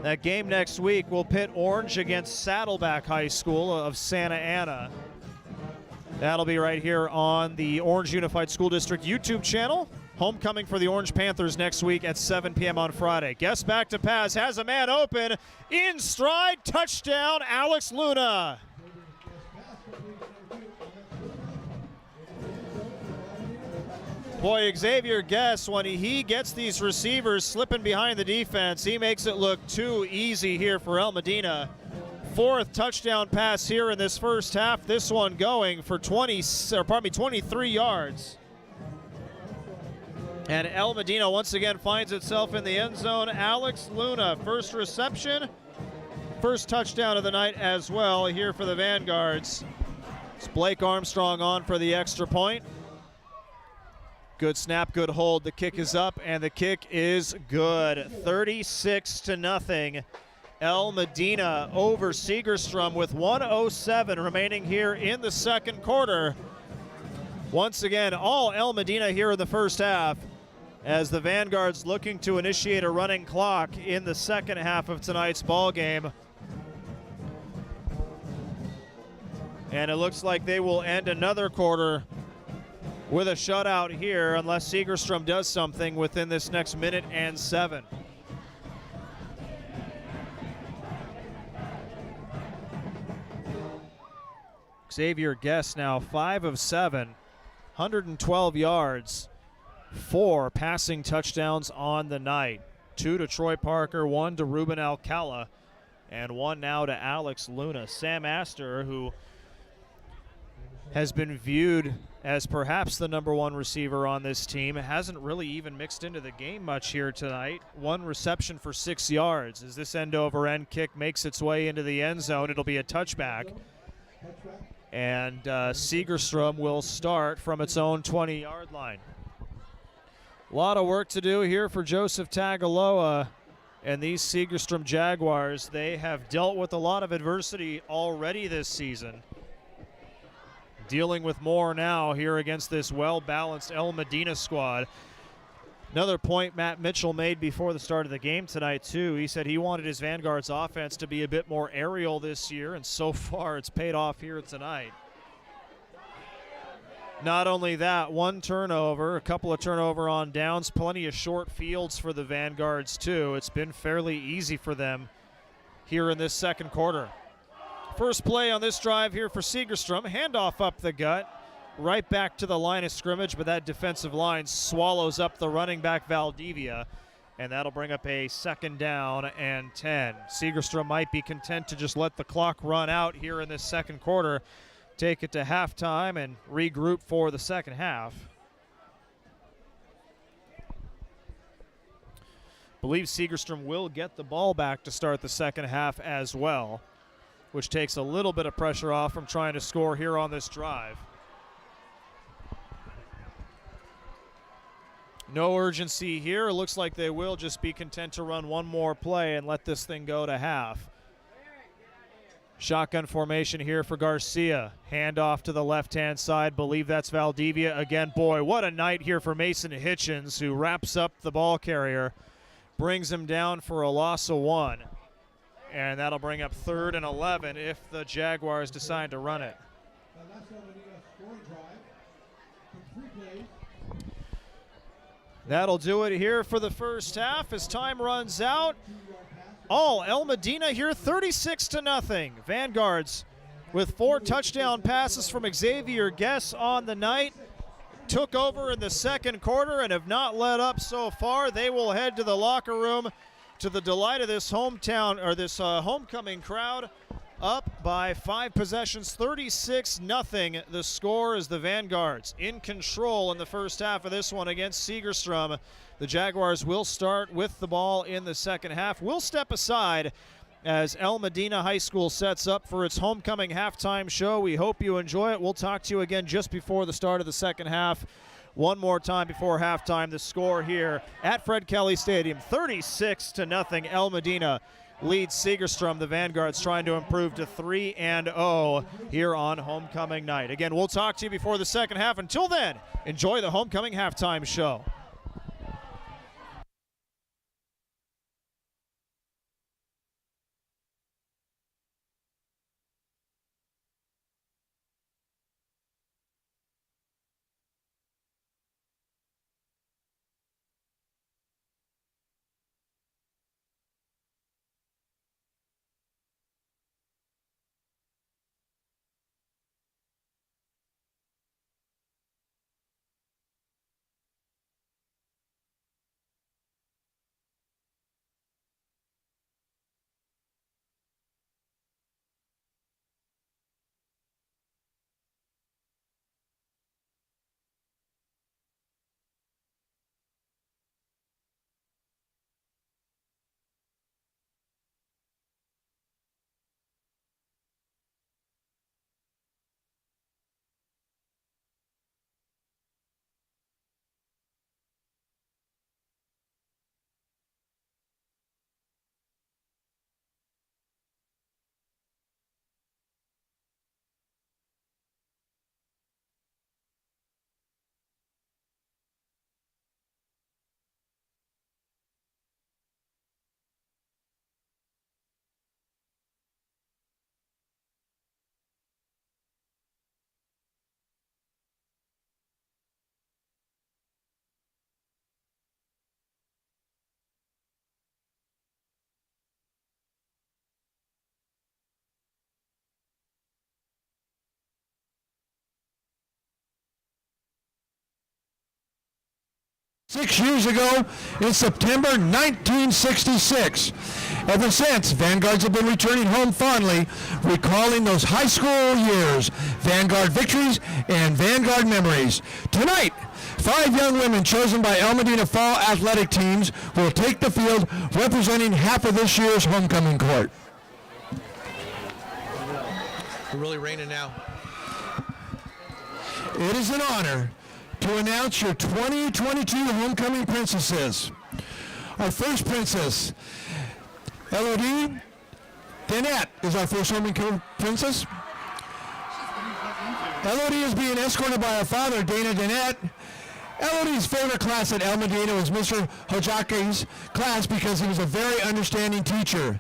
That game next week will pit Orange against Saddleback High School of Santa Ana. That'll be right here on the Orange Unified School District YouTube channel. Homecoming for the Orange Panthers next week at 7 p.m. on Friday. Guess back to pass, has a man open, in stride, touchdown, Alex Luna. Boy, Xavier Guess, when he gets these receivers slipping behind the defense, he makes it look too easy here for El Modena. 4th touchdown pass here in this first half. This one going for 23 yards. And El Modena once again finds itself in the end zone. Alex Luna, 1st reception, 1st touchdown of the night as well here for the Vanguards. It's Blake Armstrong on for the extra point. Good snap, good hold. The kick is up, and the kick is good. 36-0. El Modena over Segerstrom with 1:07 remaining here in the 2nd quarter. Once again, all El Modena here in the first half, as the Vanguards looking to initiate a running clock in the 2nd half of tonight's ball game. And it looks like they will end another quarter with a shutout here unless Segerstrom does something within this next minute and 7. Xavier Guess now 5 of 7, 112 yards, 4 passing touchdowns on the night. 2 to Troy Parker, 1 to Ruben Alcala, and 1 now to Alex Luna. Sam Astor, who has been viewed as perhaps the #1 receiver on this team, hasn't really even mixed into the game much here tonight. 1 reception for 6 yards. As this end-over-end kick makes its way into the end zone, it'll be a touchback. And Segerstrom will start from its own 20-yard line. A lot of work to do here for Joseph Tagaloa and these Segerstrom Jaguars. They have dealt with a lot of adversity already this season. Dealing with more now here against this well-balanced El Modena squad. Another point Matt Mitchell made before the start of the game tonight, too. He said he wanted his Vanguard's offense to be a bit more aerial this year, and so far it's paid off here tonight. Not only that, one turnover, a couple of turnover on downs, plenty of short fields for the Vanguards, too. It's been fairly easy for them here in this second quarter. First play on this drive here for Segerstrom. Handoff up the gut. Right back to the line of scrimmage, but that defensive line swallows up the running back Valdivia, and that'll bring up a 2nd down and 10. Segerstrom might be content to just let the clock run out here in this second quarter, take it to halftime, and regroup for the second half. Believe Segerstrom will get the ball back to start the second half as well, which takes a little bit of pressure off from trying to score here on this drive. No urgency here. It looks like they will just be content to run one more play and let this thing go to half. Shotgun formation here for Garcia. Handoff to the left-hand side. Believe that's Valdivia again. Boy, what a night here for Mason Hitchens, who wraps up the ball carrier, brings him down for a loss of 1. And that'll bring up 3rd and 11 if the Jaguars decide to run it. That'll do it here for the first half as time runs out. El Modena here, 36-0. Vanguards with 4 touchdown passes from Xavier Guess on the night. Took over in the second quarter and have not let up so far. They will head to the locker room to the delight of this homecoming crowd. Up by 5 possessions, 36-0. The score is the Vanguards in control in the first half of this one against Segerstrom. The Jaguars will start with the ball in the second half. We'll step aside as El Modena High School sets up for its homecoming halftime show. We hope you enjoy it. We'll talk to you again just before the start of the second half. One more time before halftime, the score here at Fred Kelly Stadium, 36-0. El Modena leads Segerstrom. The Vanguards trying to improve to 3-0 here on homecoming night. Again, we'll talk to you before the second half. Until then, enjoy the homecoming halftime show. Six years ago, in September 1966. Ever since, Vanguards have been returning home fondly, recalling those high school years, Vanguard victories and Vanguard memories. Tonight, 5 young women chosen by El Modena Fall athletic teams will take the field representing half of this year's homecoming court. We're really raining now. It is an honor to announce your 2022 homecoming princesses. Our first princess, Elodie Danette, is our first homecoming princess. Elodie is being escorted by her father, Dana Danette, Elodie's favorite class at El Modena was Mr. Hojaki's class because he was a very understanding teacher.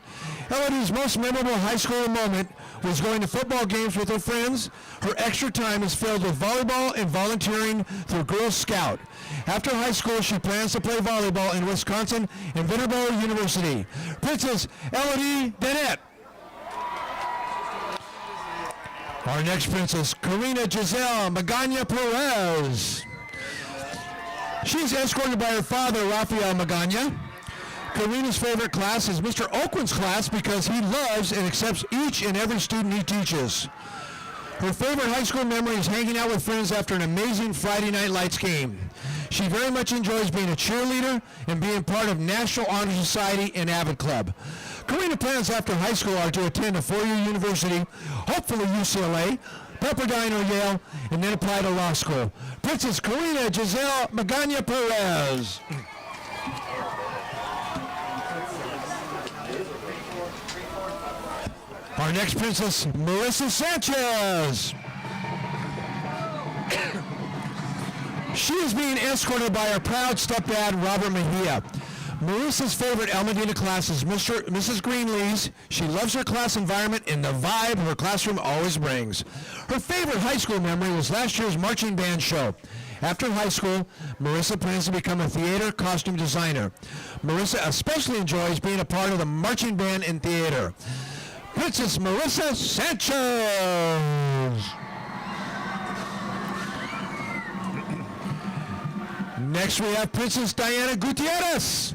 Elodie's most memorable high school moment was going to football games with her friends. Her extra time is filled with volleyball and volunteering through Girl Scout. After high school, she plans to play volleyball in Wisconsin and Vanderbilt University. Princess Elodie Dennett. Our next princess, Karina Giselle Magana Perez. She's escorted by her father, Rafael Magana. Karina's favorite class is Mr. Oakland's class because he loves and accepts each and every student he teaches. Her favorite high school memory is hanging out with friends after an amazing Friday Night Lights game. She very much enjoys being a cheerleader and being part of National Honor Society and Avid Club. Karina plans after high school are to attend a four-year university, hopefully UCLA, Pepperdine or Yale, and then apply to law school. Princess Karina Giselle Magana Perez. Our next princess, Marissa Sanchez. She is being escorted by her proud stepdad, Robert Mejia. Marissa's favorite El Modena class is Mrs. Greenlee's. She loves her class environment and the vibe her classroom always brings. Her favorite high school memory was last year's marching band show. After high school, Marissa plans to become a theater costume designer. Marissa especially enjoys being a part of the marching band and theater. Princess Marissa Sanchez. Next we have Princess Diana Gutierrez.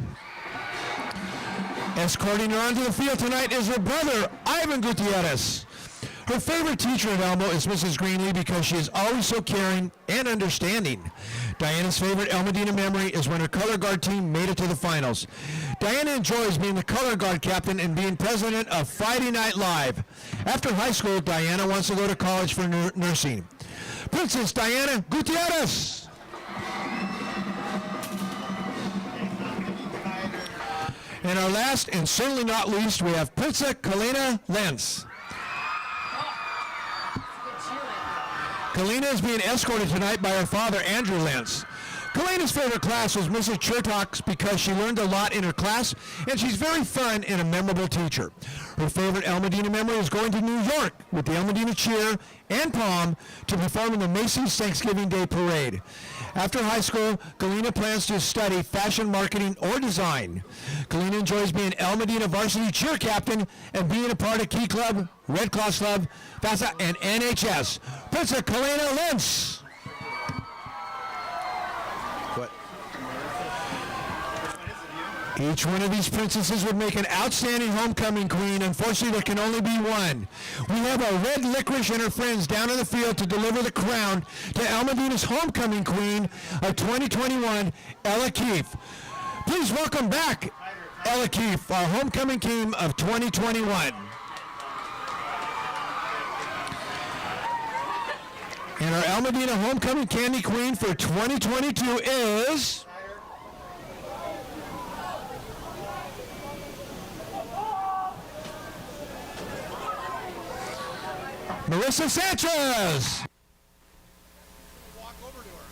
Escorting her onto the field tonight is her brother, Ivan Gutierrez. Her favorite teacher at Elmo is Mrs. Greenlee because she is always so caring and understanding. Diana's favorite El Modena memory is when her color guard team made it to the finals. Diana enjoys being the color guard captain and being president of Friday Night Live. After high school, Diana wants to go to college for nursing. Princess Diana Gutierrez. And our last and certainly not least, we have Princess Kalina Lenz. Kalina is being escorted tonight by her father, Andrew Lenz. Kalina's favorite class was Mrs. Chertock's because she learned a lot in her class, and she's very fun and a memorable teacher. Her favorite El Modena memory is going to New York with the El Modena Cheer and Pom to perform in the Macy's Thanksgiving Day Parade. After high school, Kalina plans to study fashion marketing or design. Kalina enjoys being El Modena varsity cheer captain and being a part of Key Club, Red Cross Club, FASA, and NHS. Princess Kalina Lenz. Each one of these princesses would make an outstanding homecoming queen. Unfortunately, there can only be one. We have our red licorice and her friends down on the field to deliver the crown to El Modena's homecoming queen of 2021, Ella Keefe. Please welcome back Ella Keefe, our homecoming queen of 2021. And our El Modena homecoming candy queen for 2022 is... Marissa Sanchez. Walk over to her.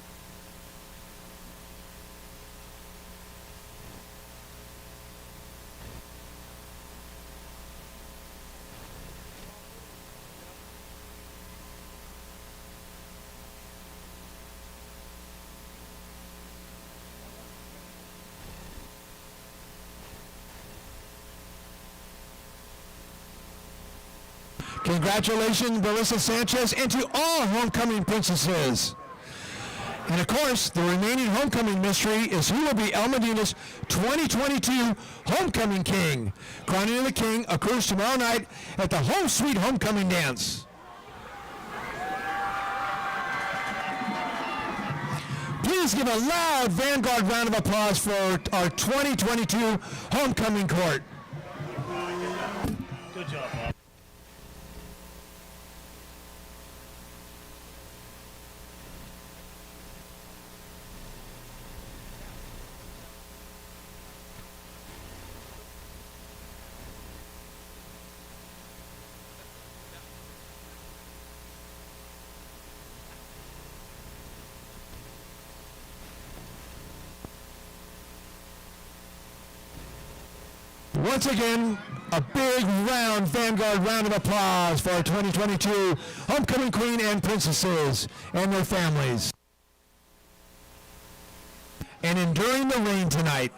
Congratulations, Marissa Sanchez, and to all homecoming princesses. And of course, the remaining homecoming mystery is who will be El Modena's 2022 Homecoming King. Crowning of the King occurs tomorrow night at the Home Sweet Homecoming Dance. Please give a loud Vanguard round of applause for our 2022 Homecoming Court. Good job, Bob. Once again, a big round Vanguard round of applause for our 2022 homecoming queen and princesses and their families. And enduring the rain tonight.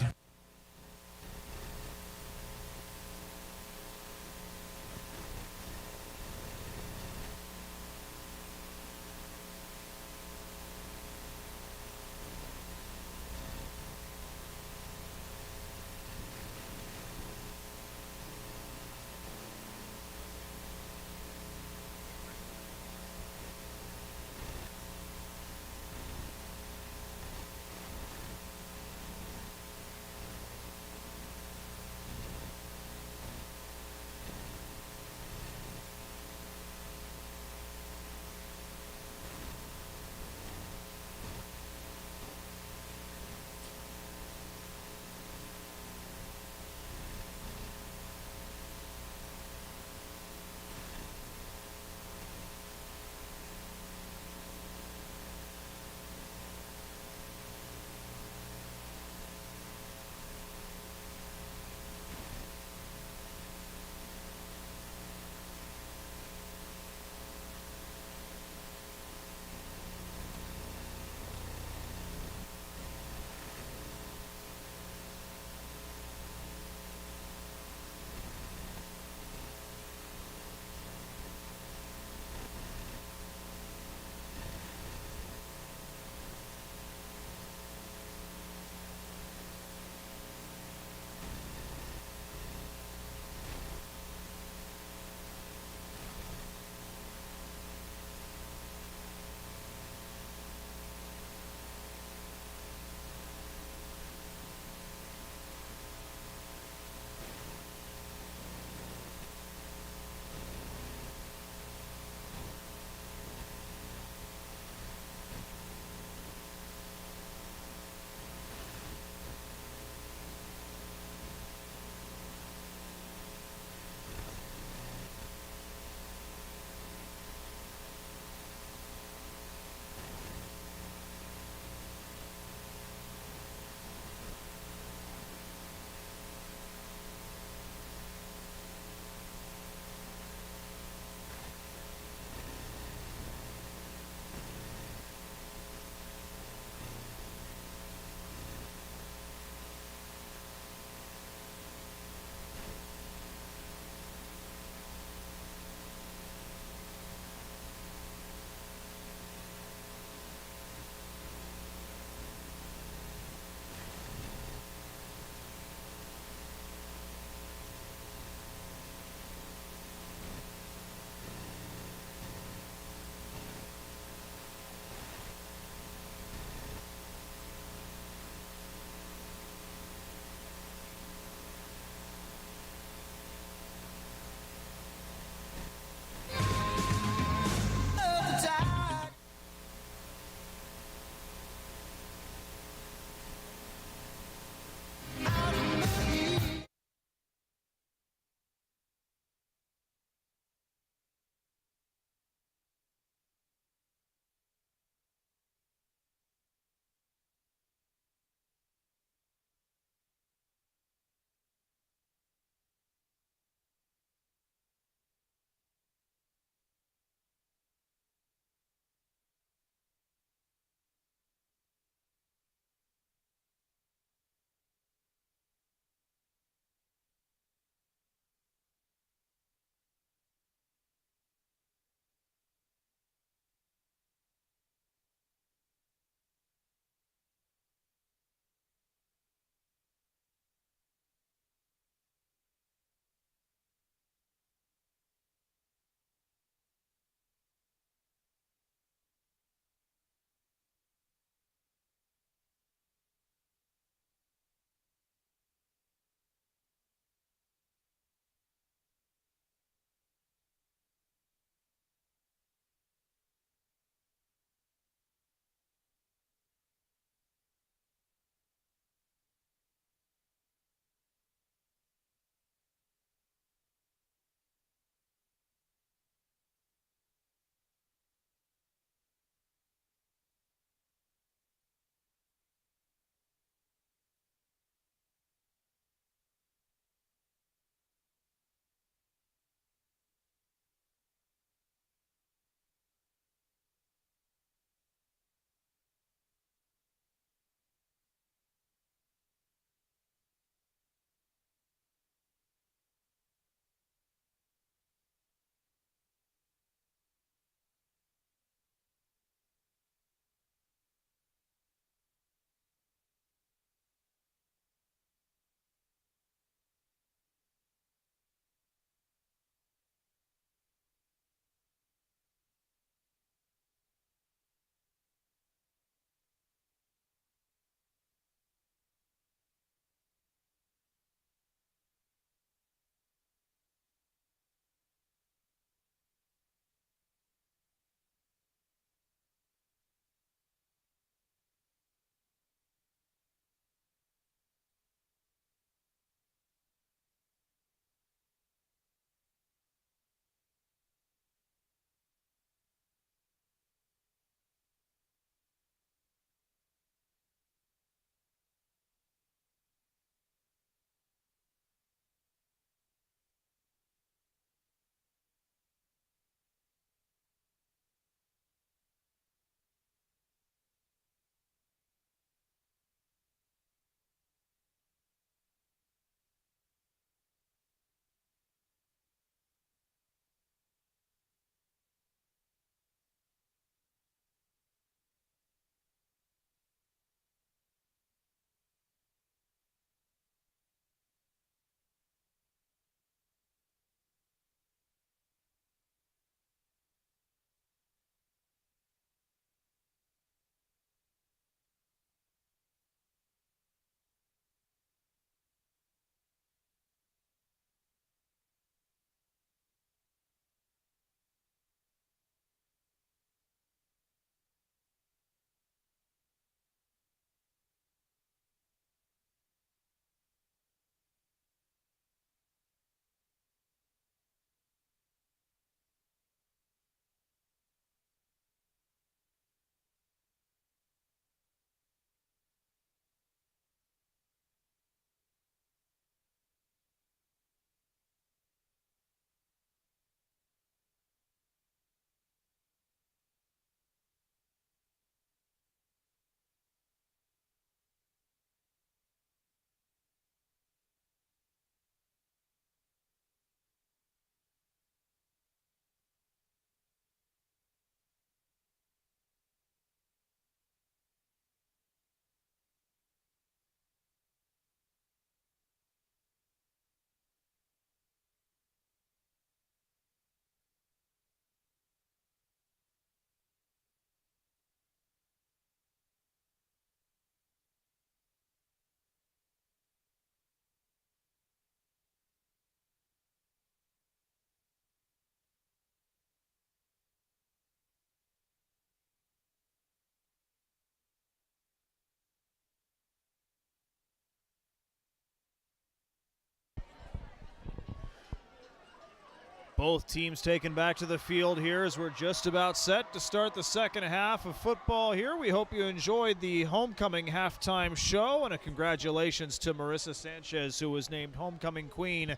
Both teams taken back to the field here as we're just about set to start the second half of football here. We hope you enjoyed the homecoming halftime show, and a congratulations to Marissa Sanchez, who was named homecoming queen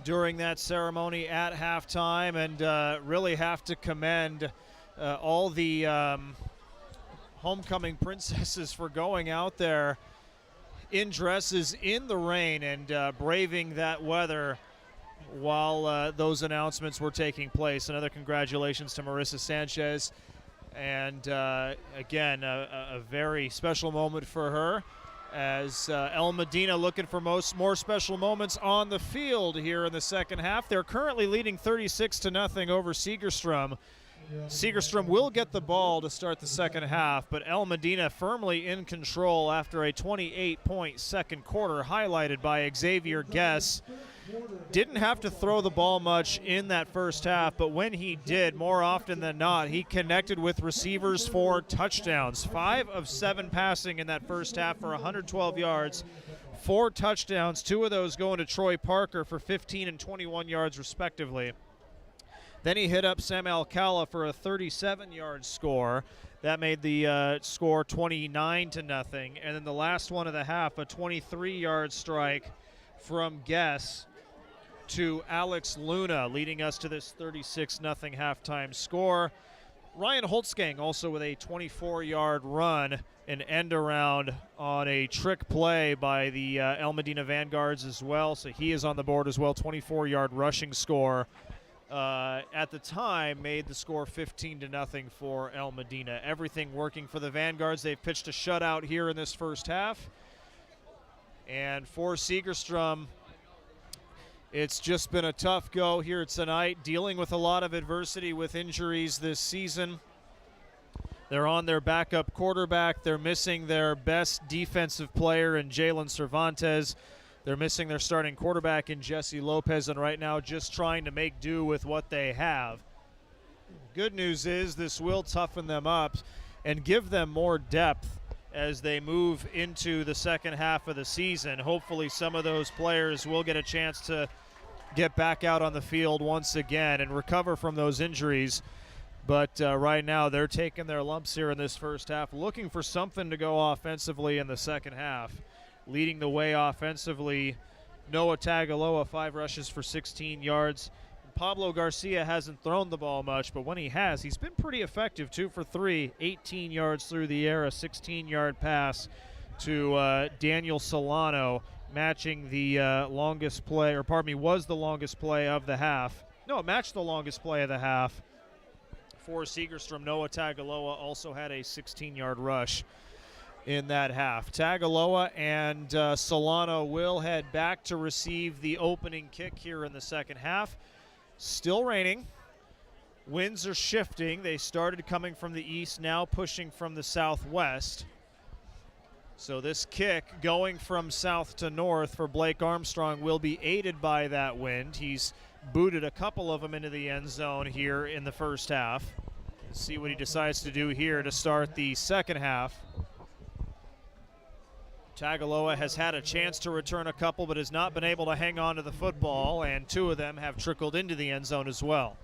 during that ceremony at halftime, and really have to commend all the homecoming princesses for going out there in dresses in the rain and braving that weather while those announcements were taking place. Another congratulations to Marissa Sanchez, and again, a very special moment for her, as El Modena looking for more special moments on the field here in the second half. They're currently leading 36-0 over Segerstrom. Segerstrom will get the ball to start the second half, but El Modena firmly in control after a 28-point second quarter, highlighted by Xavier Guess. Didn't have to throw the ball much in that first half, but when he did, more often than not, he connected with receivers for touchdowns. 5 of 7 passing in that first half for 112 yards, 4 touchdowns, 2 of those going to Troy Parker for 15 and 21 yards respectively. Then he hit up Sam Alcala for a 37-yard score. That made the score 29-0. And then the last one of the half, a 23-yard strike from Guess to Alex Luna, leading us to this 36-0 halftime score. Ryan Holtzgang also with a 24-yard run, an end around on a trick play by the El Modena Vanguards as well. So he is on the board as well, 24-yard rushing score. At the time, made the score 15-0 for El Modena. Everything working for the Vanguards. They've pitched a shutout here in this first half. And for Segerstrom, it's just been a tough go here tonight, dealing with a lot of adversity with injuries this season. They're on their backup quarterback. They're missing their best defensive player in Jalen Cervantes. They're missing their starting quarterback in Jesse Lopez, and right now just trying to make do with what they have. Good news is this will toughen them up and give them more depth as they move into the second half of the season. Hopefully some of those players will get a chance to get back out on the field once again and recover from those injuries. But right now they're taking their lumps here in this first half, looking for something to go offensively in the second half. Leading the way offensively, Noah Tagaloa, 5 rushes for 16 yards. Pablo Garcia hasn't thrown the ball much, but when he has, he's been pretty effective. 2 for 3, 18 yards through the air, a 16-yard pass to Daniel Solano, matching the longest play, or pardon me, was the longest play of the half. No, it matched the longest play of the half. For Segerstrom, Noah Tagaloa also had a 16-yard rush in that half. Tagaloa and Solano will head back to receive the opening kick here in the second half. Still raining. Winds are shifting. They started coming from the east, now pushing from the southwest. So this kick going from south to north for Blake Armstrong will be aided by that wind. He's booted a couple of them into the end zone here in the first half. Let's see what he decides to do here to start the second half. Tagaloa has had a chance to return a couple, but has not been able to hang on to the football, and 2 of them have trickled into the end zone as well.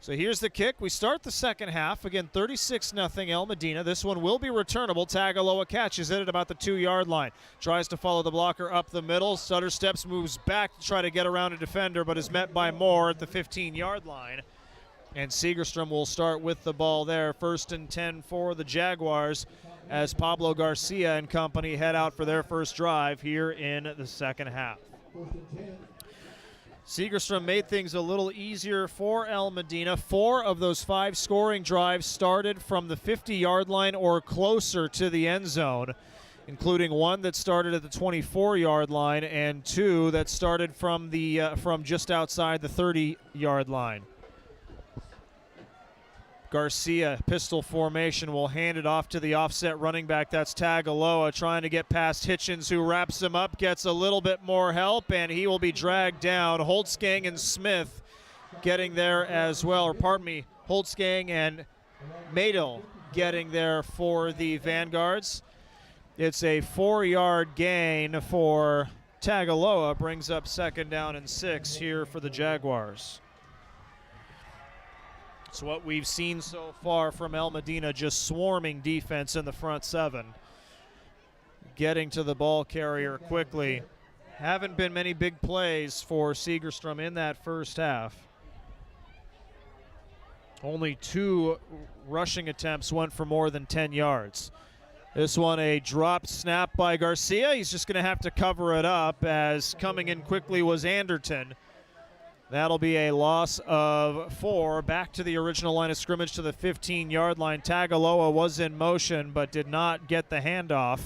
So here's the kick. We start the second half. Again, 36-0 El Modena. This one will be returnable. Tagaloa catches it at about the 2-yard line. Tries to follow the blocker up the middle. Sutter steps, moves back to try to get around a defender, but is met by Moore at the 15-yard line. And Segerstrom will start with the ball there. 1st and 10 for the Jaguars as Pablo Garcia and company head out for their first drive here in the second half. Segerstrom made things a little easier for El Modena. 4 of those 5 scoring drives started from the 50-yard line or closer to the end zone, including 1 that started at the 24-yard line and 2 that started from just outside the 30-yard line. Garcia, pistol formation, will hand it off to the offset running back. That's Tagaloa trying to get past Hitchens, who wraps him up, gets a little bit more help, and he will be dragged down. Holtzgang and Smith getting there as well, or pardon me, Holtzgang and Madel getting there for the Vanguards. It's a 4-yard gain for Tagaloa, brings up 2nd down and 6 here for the Jaguars. It's what we've seen so far from El Modena, just swarming defense in the front seven. Getting to the ball carrier quickly. Haven't been many big plays for Segerstrom in that first half. Only 2 rushing attempts went for more than 10 yards. This one a dropped snap by Garcia. He's just going to have to cover it up, as coming in quickly was Anderton. That'll be a loss of 4. Back to the original line of scrimmage to the 15-yard line. Tagaloa was in motion but did not get the handoff.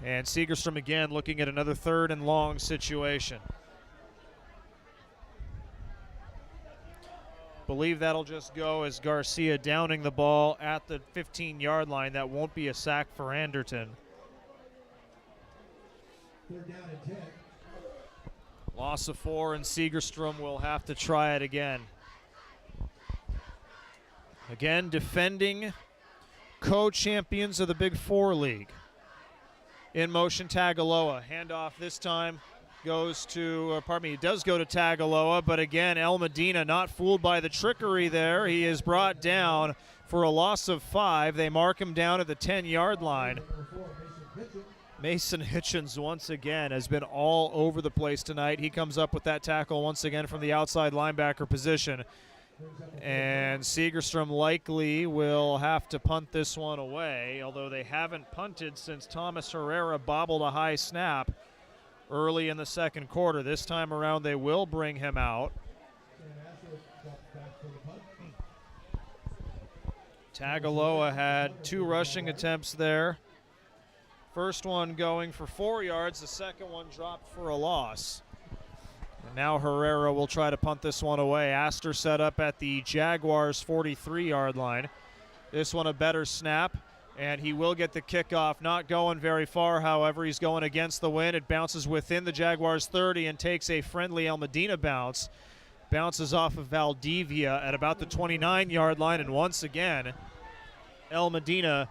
And Segerstrom again looking at another 3rd and long situation. Believe that'll just go as Garcia downing the ball at the 15-yard line. That won't be a sack for Anderton. 3rd down and 10. Loss of 4, and Segerstrom will have to try it again. Again, defending co-champions of the Big 4 League. In motion, Tagaloa. Handoff this time goes to, it does go to Tagaloa, but again, El Modena not fooled by the trickery there. He is brought down for a loss of 5. They mark him down at the 10-yard line. Mason Hitchens once again has been all over the place tonight. He comes up with that tackle once again from the outside linebacker position. And Segerstrom likely will have to punt this one away, although they haven't punted since Thomas Herrera bobbled a high snap early in the second quarter. This time around they will bring him out. Tagaloa had 2 rushing attempts there. First one going for 4 yards, the second one dropped for a loss. And now Herrera will try to punt this one away. Astor set up at the Jaguars' 43-yard line. This one a better snap, and he will get the kickoff. Not going very far, however. He's going against the wind. It bounces within the Jaguars' 30 and takes a friendly El Modena bounce. Bounces off of Valdivia at about the 29-yard line, and once again, El Modena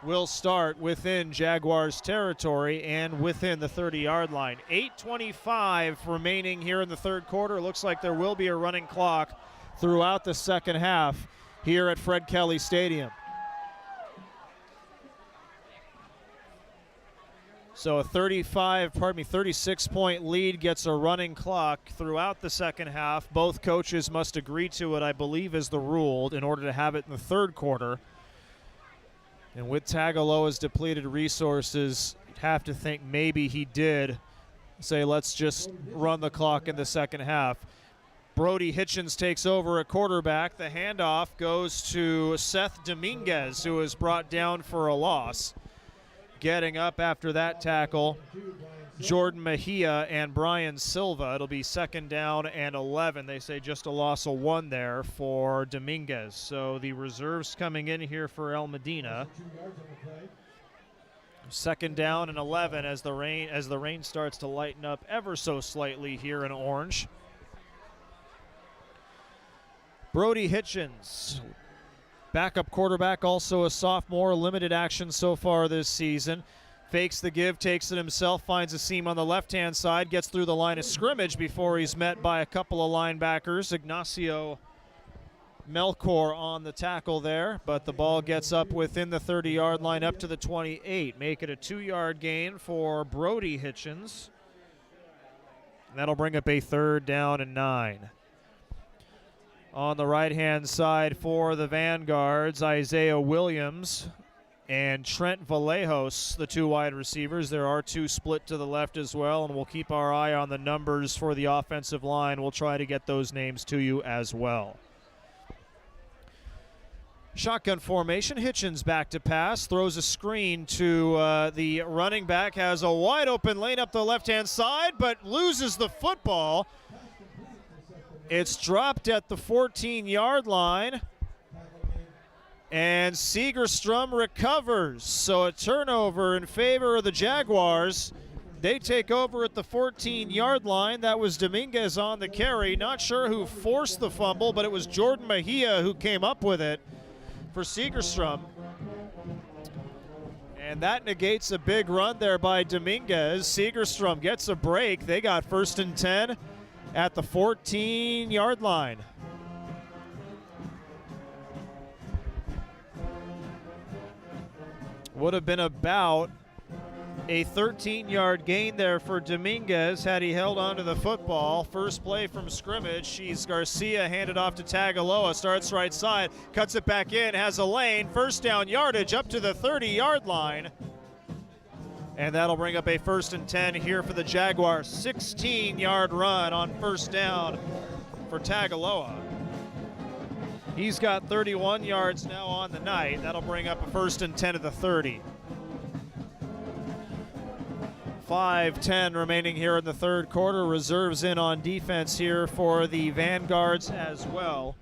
will start within Jaguars territory and within the 30-yard line. 8:25 remaining here in the third quarter. Looks like there will be a running clock throughout the second half here at Fred Kelly Stadium. So a 36-point lead gets a running clock throughout the second half. Both coaches must agree to it, I believe, is the rule in order to have it in the third quarter. And with Tagaloa's depleted resources, you'd have to think maybe he did say, let's just run the clock in the second half. Brody Hitchens takes over at quarterback. The handoff goes to Seth Dominguez, who is brought down for a loss. Getting up after that tackle, Jordan Mejia and Brian Silva. It'll be 2nd down and 11. They say just a loss of 1 there for Dominguez. So the reserves coming in here for El Modena. 2nd down and 11 as the rain starts to lighten up ever so slightly here in Orange. Brody Hitchens, backup quarterback, also a sophomore, limited action so far this season. Fakes the give, takes it himself, finds a seam on the left-hand side, gets through the line of scrimmage before he's met by a couple of linebackers. Ignacio Melchor on the tackle there, but the ball gets up within the 30-yard line up to the 28. Make it a 2-yard gain for Brody Hitchens. And that'll bring up a 3rd down and 9. On the right-hand side for the Vanguards, Isaiah Williams and Trent Vallejos, the 2 wide receivers. There are 2 split to the left as well, and we'll keep our eye on the numbers for the offensive line. We'll try to get those names to you as well. Shotgun formation, Hitchens back to pass, throws a screen to the running back, has a wide open lane up the left-hand side, but loses the football. It's dropped at the 14-yard line, and Segerstrom recovers. So a turnover in favor of the Jaguars. They take over at the 14-yard line. That was Dominguez on the carry. Not sure who forced the fumble, but it was Jordan Mejia who came up with it for Segerstrom. And that negates a big run there by Dominguez. Segerstrom gets a break. They got 1st and 10 at the 14-yard line. Would have been about a 13-yard gain there for Dominguez had he held onto the football. First play from scrimmage. She's Garcia, handed off to Tagaloa, starts right side, cuts it back in, has a lane. First down yardage up to the 30-yard line. And that'll bring up a 1st and 10 here for the Jaguars. 16-yard run on first down for Tagaloa. He's got 31 yards now on the night. That'll bring up a 1st and 10 at the 30. 5:10 remaining here in the third quarter. Reserves in on defense here for the Vanguards as well.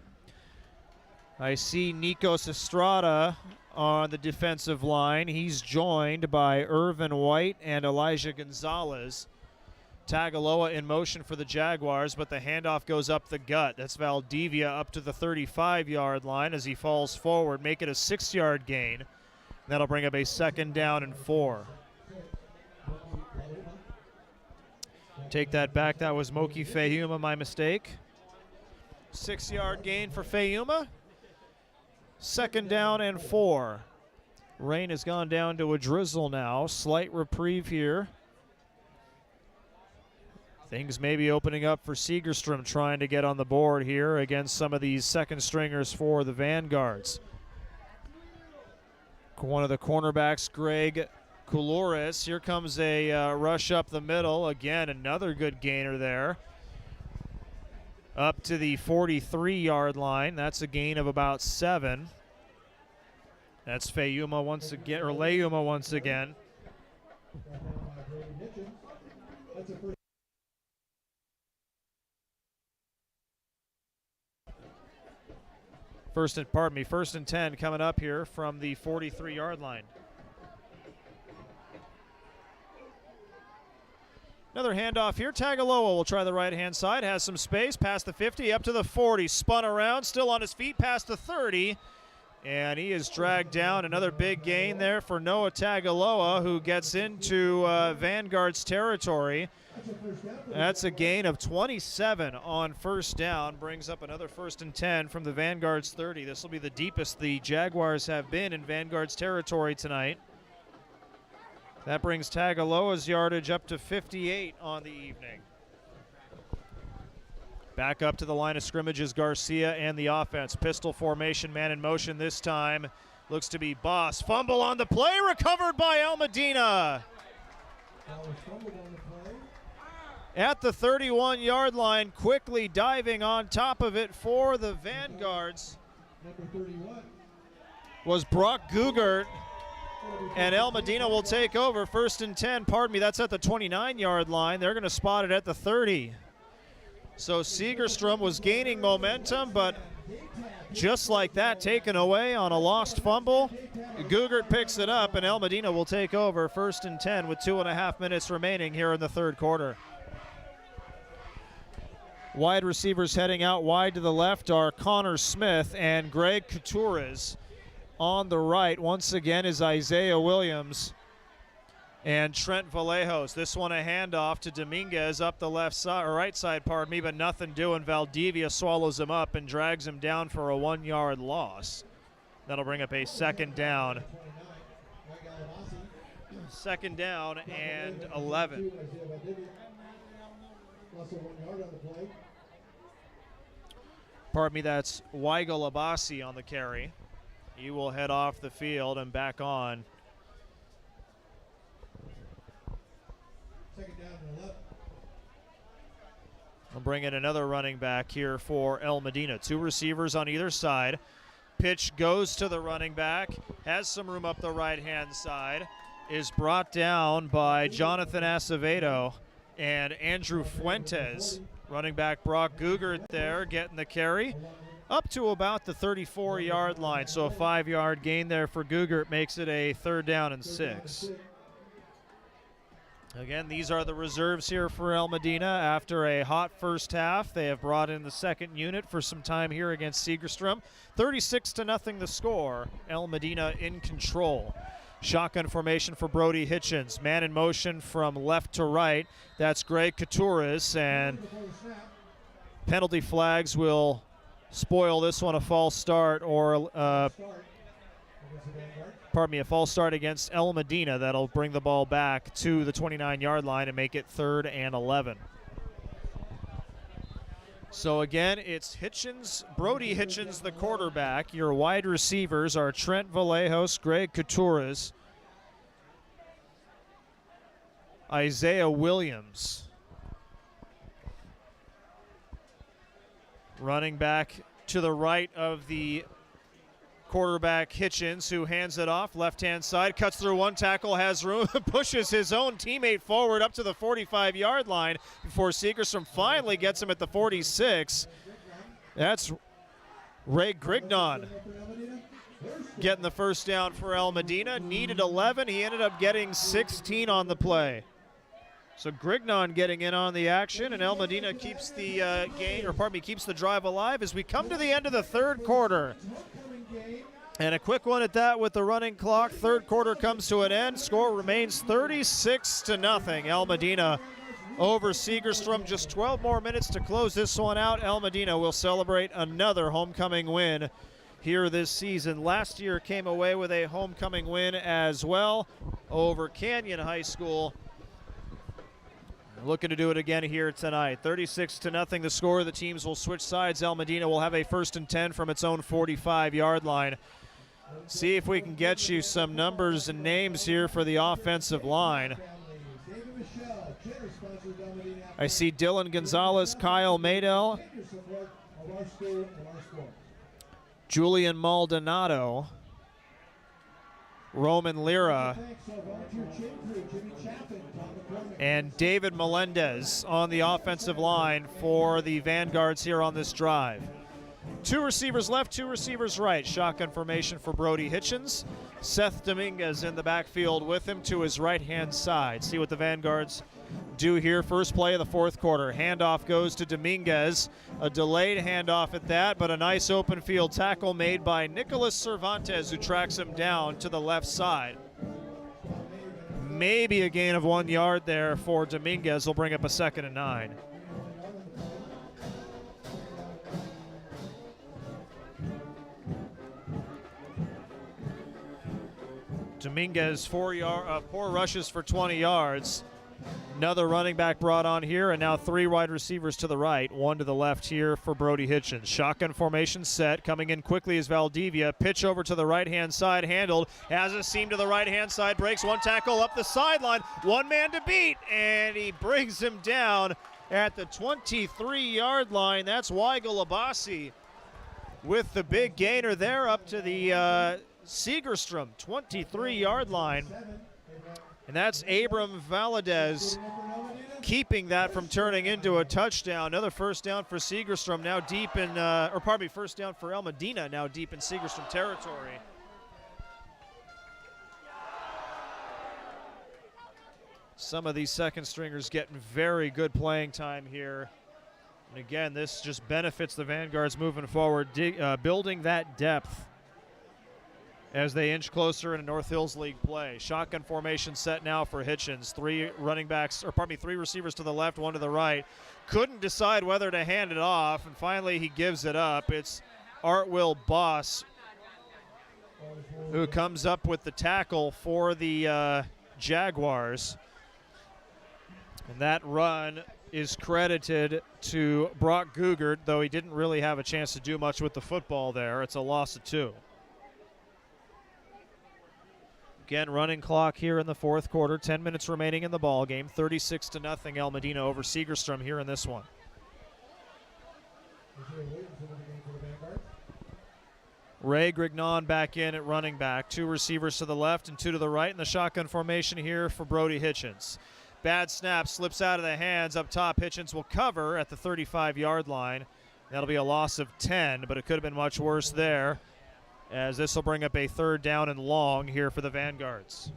I see Nikos Estrada on the defensive line. He's joined by Irvin White and Elijah Gonzalez. Tagaloa in motion for the Jaguars, but the handoff goes up the gut. That's Valdivia up to the 35-yard line as he falls forward. Make it a 6-yard gain. That'll bring up a 2nd down and 4. Take that back. That was Moki Fayuma, my mistake. 6-yard gain for Fayuma. 2nd down and 4. Rain has gone down to a drizzle now. Slight reprieve here. Things may be opening up for Segerstrom trying to get on the board here against some of these second stringers for the Vanguards. One of the cornerbacks, Greg Couloris. Here comes a rush up the middle. Again, another good gainer there. Up to the 43-yard line. That's a gain of about 7. That's Fayuma once again, or Leuma once again. First and 10 coming up here from the 43-yard line. Another handoff here. Tagaloa will try the right-hand side. Has some space. Past the 50, up to the 40. Spun around, still on his feet, past the 30. And he is dragged down. Another big gain there for Noah Tagaloa, who gets into Vanguard's territory. That's a gain of 27 on first down. Brings up another 1st and 10 from the Vanguard's 30. This will be the deepest the Jaguars have been in Vanguard's territory tonight. That brings Tagaloa's yardage up to 58 on the evening. Back up to the line of scrimmage is Garcia and the offense. Pistol formation, man in motion this time. Looks to be Boss. Fumble on the play, recovered by El Medina. At the 31-yard line, quickly diving on top of it for the Vanguards was Brock Gugert. And El Medina will take over. 1st and 10, that's at the 29-yard line. They're going to spot it at the 30. So Segerstrom was gaining momentum, but just like that, taken away on a lost fumble. Gugert picks it up, and El Medina will take over. 1st and 10 with 2.5 minutes remaining here in the third quarter. Wide receivers heading out wide to the left are Connor Smith and Greg Coutures. On the right, once again, is Isaiah Williams and Trent Vallejos. This one a handoff to Dominguez up the left side, or right side, but nothing doing. Valdivia swallows him up and drags him down for a 1-yard loss. That'll bring up a 2nd down. 2nd down and 11. That's Weigel Abassi on the carry. He will head off the field and back on. 2nd down and 11. We'll bring in another running back here for El Medina. 2 receivers on either side. Pitch goes to the running back. Has some room up the right-hand side. Is brought down by Jonathan Acevedo and Andrew Fuentes. Running back Brock Gugert there getting the carry. Up to about the 34-yard line, so a 5-yard gain there for Gugert makes it a 3rd down and 6. Again, these are the reserves here for El Medina. After a hot first half, they have brought in the 2nd unit for some time here against Segerstrom. 36-0 the score. El Medina in control. Shotgun formation for Brody Hitchens. Man in motion from left to right. That's Greg Coutures, and penalty flags will spoil this one, a false start, or a false start against El Medina. That'll bring the ball back to the 29-yard line and make it 3rd and 11. So again, it's Brody Hitchens, the quarterback. Your wide receivers are Trent Vallejos, Greg Couturas, Isaiah Williams. Running back to the right of the quarterback Hitchens, who hands it off, left-hand side, cuts through one tackle, has room, pushes his own teammate forward up to the 45-yard line before Segerstrom finally gets him at the 46. That's Ray Grignon getting the first down for El Medina. Needed 11. He ended up getting 16 on the play. So Grignon getting in on the action, and El Medina keeps the keeps the drive alive as we come to the end of the 3rd quarter. And a quick one at that with the running clock. 3rd quarter comes to an end. Score remains 36-0. El Medina over Segerstrom. Just 12 more minutes to close this one out. El Medina will celebrate another homecoming win here this season. Last year came away with a homecoming win as well over Canyon High School. Looking to do it again here tonight. 36-0 the score. The teams will switch sides. El Medina will have a 1st and 10 from its own 45-yard line. See if we can get you some numbers and names here for the offensive line. I see Dylan Gonzalez, Kyle Maydell, Julian Maldonado, Roman Lira, and David Melendez on the offensive line for the Vanguards here on this drive. 2 receivers left, 2 receivers right. Shotgun formation for Brody Hitchens. Seth Dominguez in the backfield with him to his right-hand side. See what the Vanguards do here. First play of the 4th quarter. Handoff goes to Dominguez. A delayed handoff at that, but a nice open field tackle made by Nicholas Cervantes, who tracks him down to the left side. Maybe a gain of 1 yard there for Dominguez will bring up a 2nd and 9. Dominguez 4 rushes for 20 yards. Another running back brought on here, and now 3 wide receivers to the right, 1 to the left here for Brody Hitchens. Shotgun formation set. Coming in quickly is Valdivia. Pitch over to the right-hand side, handled. Has a seam to the right-hand side, breaks 1 tackle up the sideline. 1 man to beat, and he brings him down at the 23-yard line. That's Weigel Abassi with the big gainer there up to the Segerstrom 23-yard line. And that's Abram Valadez keeping that from turning into a touchdown. Another first down for Segerstrom, now deep in, first down for El Medina, now deep in Segerstrom territory. Some of these second stringers getting very good playing time here. And again, this just benefits the Vanguards moving forward, building that depth as they inch closer in a North Hills League play. Shotgun formation set now for Hitchens. 3 receivers to the left, 1 to the right. Couldn't decide whether to hand it off, and finally he gives it up. It's Artwill Boss who comes up with the tackle for the Jaguars. And that run is credited to Brock Gugert, though he didn't really have a chance to do much with the football there. It's a loss of 2. Again, running clock here in the 4th quarter. 10 minutes remaining in the ball game. 36-0 El Medina over Segerstrom here in this one. Ray Grignon back in at running back. 2 receivers to the left and 2 to the right in the shotgun formation here for Brody Hitchens. Bad snap, slips out of the hands up top. Hitchens will cover at the 35-yard line. That'll be a loss of 10, but it could have been much worse there, as this will bring up a 3rd down and long here for the Vanguards.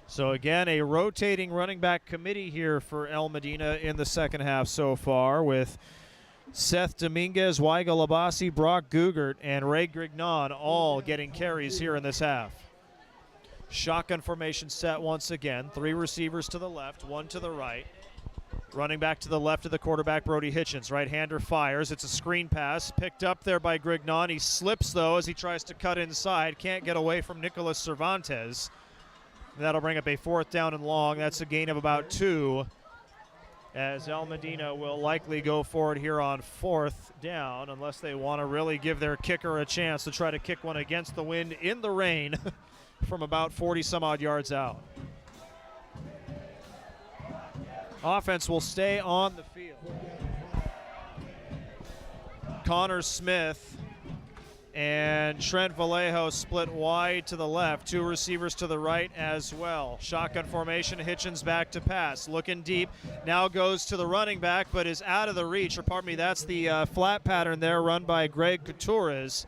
So again, a rotating running back committee here for El Medina in the second half so far, with Seth Dominguez, Weigel Abassi, Brock Gugert, and Ray Grignon all getting carries here in this half. Shotgun formation set once again. 3 receivers to the left, 1 to the right. Running back to the left of the quarterback, Brody Hitchens. Right-hander fires. It's a screen pass. Picked up there by Grignon. He slips, though, as he tries to cut inside. Can't get away from Nicholas Cervantes. That'll bring up a 4th down and long. That's a gain of about 2. As El Modena will likely go for it here on 4th down, unless they want to really give their kicker a chance to try to kick one against the wind in the rain from about 40-some-odd yards out. Offense will stay on the field. Connor Smith and Trent Vallejo split wide to the left. 2 receivers to the right as well. Shotgun formation, Hitchens back to pass. Looking deep, now goes to the running back, but is out of the reach. Or pardon me, that's the flat pattern there run by Greg Couturez.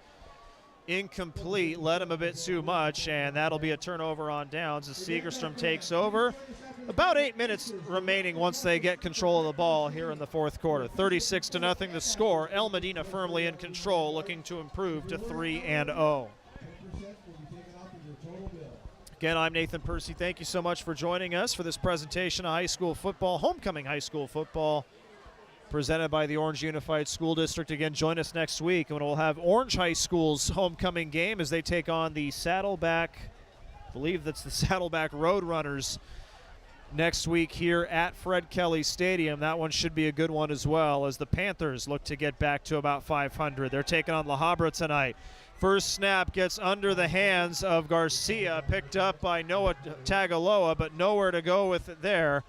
Incomplete, led him a bit too much, and that'll be a turnover on downs as Segerstrom takes over. About 8 minutes remaining once they get control of the ball here in the 4th quarter. 36-0 the score. El Modena firmly in control, looking to improve to 3-0. Again, I'm Nathan Percy. Thank you so much for joining us for this presentation of high school football, homecoming high school football, presented by the Orange Unified School District. Again, join us next week, and we'll have Orange High School's homecoming game as they take on the Saddleback, I believe that's the Saddleback Roadrunners, next week here at Fred Kelly Stadium. That one should be a good one as well, as the Panthers look to get back to about 500. They're taking on La Habra tonight. First snap gets under the hands of Garcia, picked up by Noah Tagaloa, but nowhere to go with it there,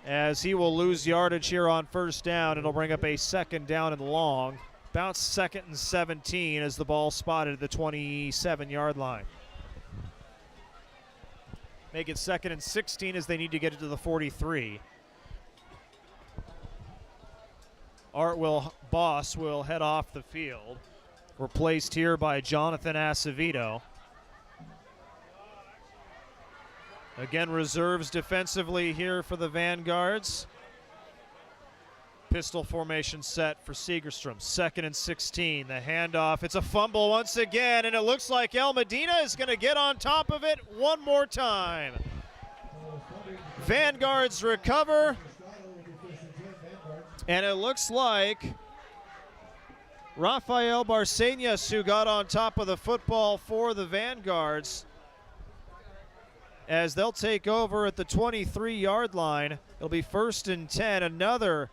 as he will lose yardage here on 1st down. It'll bring up a 2nd down and long. About 2nd and 17 as the ball spotted at the 27-yard line. Make it 2nd and 16 as they need to get it to the 43. Boss will head off the field, replaced here by Jonathan Acevedo. Again, reserves defensively here for the Vanguards. Pistol formation set for Segerstrom. 2nd and 16. The handoff. It's a fumble once again, and it looks like El Modena is going to get on top of it one more time. Vanguards recover, and it looks like Rafael Barcenas, who got on top of the football for the Vanguards, as they'll take over at the 23-yard line. It'll be 1st and 10. Another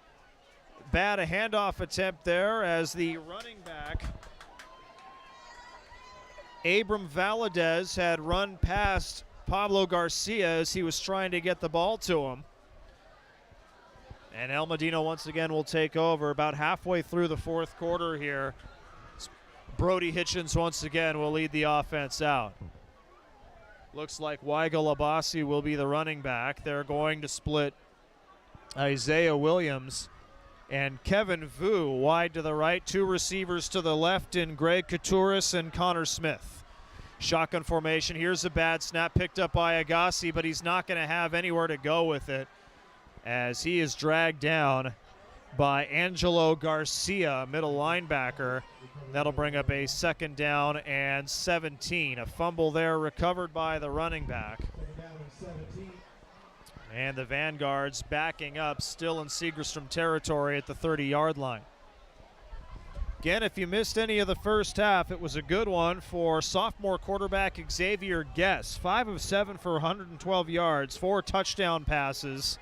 bad handoff attempt there as the running back, Abram Valadez, had run past Pablo Garcia as he was trying to get the ball to him. And El Modena once again will take over about halfway through the 4th quarter here. Brody Hitchens once again will lead the offense out. Looks like Weigel Abassi will be the running back. They're going to split Isaiah Williams and Kevin Vu wide to the right. 2 receivers to the left in Greg Couturez and Connor Smith. Shotgun formation. Here's a bad snap picked up by Agassi, but he's not going to have anywhere to go with it as he is dragged down by Angelo Garcia, middle linebacker. That'll bring up a 2nd down and 17. A fumble there recovered by the running back. And the Vanguards backing up, still in Segerstrom territory at the 30-yard line. Again, if you missed any of the first half, it was a good one for sophomore quarterback Xavier Guess. 5 of 7 for 112 yards, 4 touchdown passes.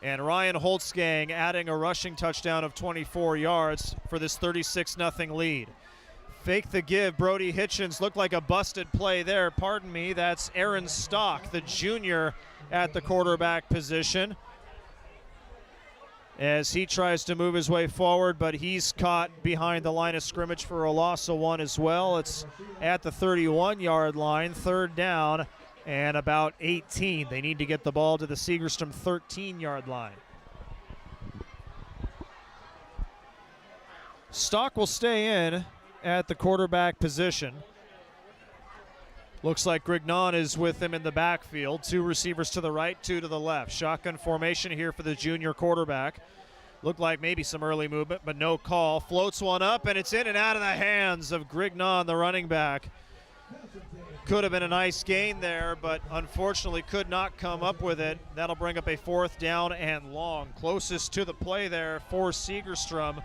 And Ryan Holtzgang adding a rushing touchdown of 24 yards for this 36-0 lead. Fake the give. Brody Hitchens looked like a busted play there. Pardon me, that's Aaron Stock, the junior at the quarterback position, as he tries to move his way forward, but he's caught behind the line of scrimmage for a loss of 1 as well. It's at the 31-yard line, 3rd down and about 18. They need to get the ball to the Segerstrom 13-yard line. Stock will stay in at the quarterback position. Looks like Grignon is with him in the backfield. 2 receivers to the right, 2 to the left. Shotgun formation here for the junior quarterback. Looked like maybe some early movement, but no call. Floats one up, and it's in and out of the hands of Grignon, the running back. Could have been a nice gain there, but unfortunately could not come up with it. That'll bring up a 4th down and long. Closest to the play there for Segerstrom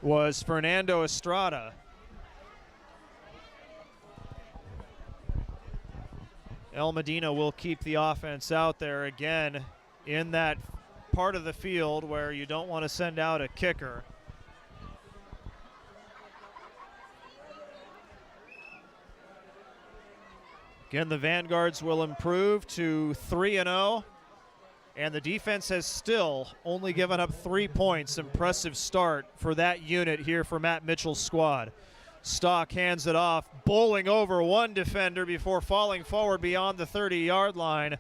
was Fernando Estrada. El Medina will keep the offense out there again in that part of the field where you don't want to send out a kicker. Again, the Vanguards will improve to 3-0, and the defense has still only given up 3 points. Impressive start for that unit here for Matt Mitchell's squad. Stock hands it off, bowling over one defender before falling forward beyond the 30-yard line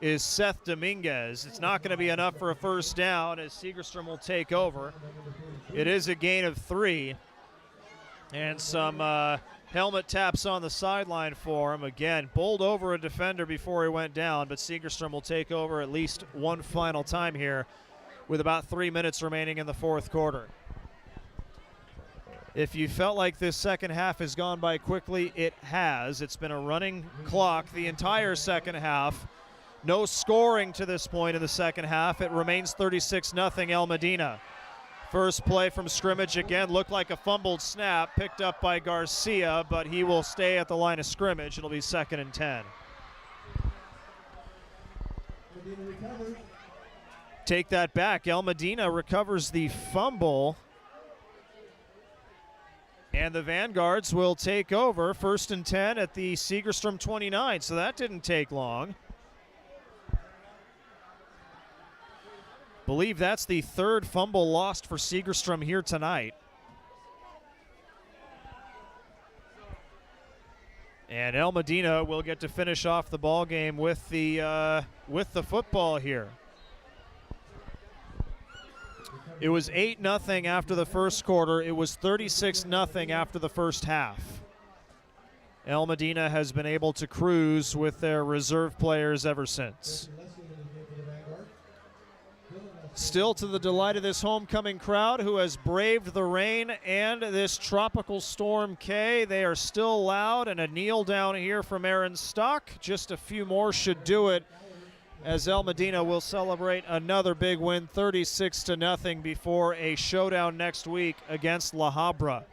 is Seth Dominguez. It's not going to be enough for a 1st down as Segerstrom will take over. It is a gain of 3, and some helmet taps on the sideline for him. Again, bowled over a defender before he went down, but Segerstrom will take over at least one final time here with about 3 minutes remaining in the 4th quarter. If you felt like this second half has gone by quickly, it has. It's been a running clock the entire second half. No scoring to this point in the second half. It remains 36-0 El Medina. First play from scrimmage again looked like a fumbled snap picked up by Garcia, but he will stay at the line of scrimmage. It'll be 2nd and 10. Take that back. El Medina recovers the fumble, and the Vanguards will take over 1st and 10 at the Segerstrom 29, so that didn't take long. Believe that's the 3rd fumble lost for Segerstrom here tonight. And El Medina will get to finish off the ball game with the football here. It was 8-0 after the first quarter. It was 36-0 after the first half. El Medina has been able to cruise with their reserve players ever since. Still to the delight of this homecoming crowd who has braved the rain and this tropical storm K. They are still loud, and a kneel down here from Aaron Stock. Just a few more should do it, as El Medina will celebrate another big win, 36-0, before a showdown next week against La Habra.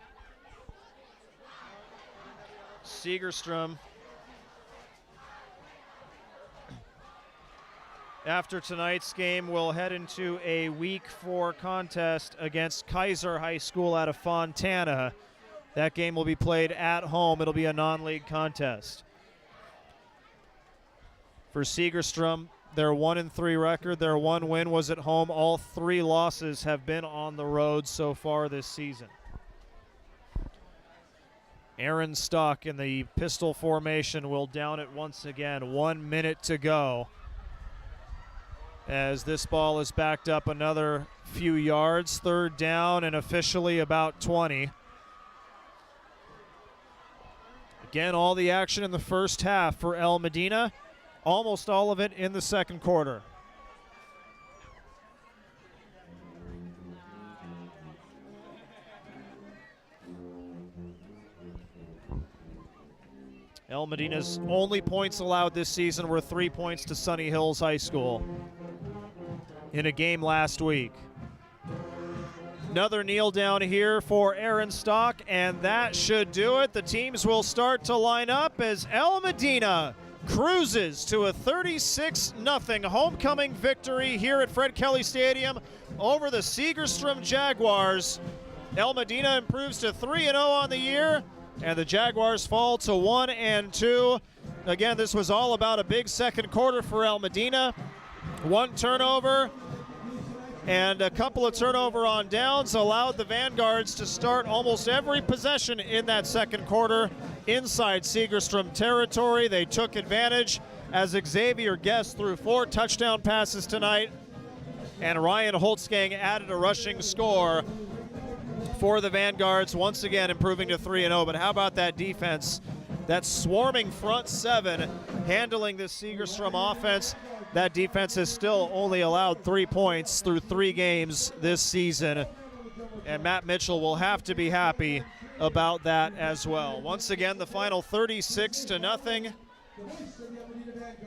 Segerstrom, after tonight's game, will head into a Week 4 contest against Kaiser High School out of Fontana. That game will be played at home. It'll be a non-league contest. For Segerstrom, their 1-3 record, their one win was at home. All 3 losses have been on the road so far this season. Aaron Stock in the pistol formation will down it once again. 1 minute to go, as this ball is backed up another few yards. 3rd down and officially about 20. Again, all the action in the first half for El Medina. Almost all of it in the second quarter. El Medina's only points allowed this season were 3 points to Sunny Hills High School in a game last week. Another kneel down here for Aaron Stock, and that should do it. The teams will start to line up as El Medina cruises to a 36-0 homecoming victory here at Fred Kelly Stadium over the Segerstrom Jaguars. El Medina improves to 3-0 on the year, and the Jaguars fall to 1-2. Again, this was all about a big second quarter for El Medina. 1 turnover and a couple of turnover on downs allowed the Vanguards to start almost every possession in that second quarter inside Segerstrom territory. They took advantage as Xavier Guest threw 4 touchdown passes tonight, and Ryan Holtzgang added a rushing score for the Vanguards, once again improving to 3-0. But how about that defense? That swarming front 7 handling this Segerstrom offense. That defense has still only allowed 3 points through 3 games this season, and Matt Mitchell will have to be happy about that as well. Once again, the final 36-0.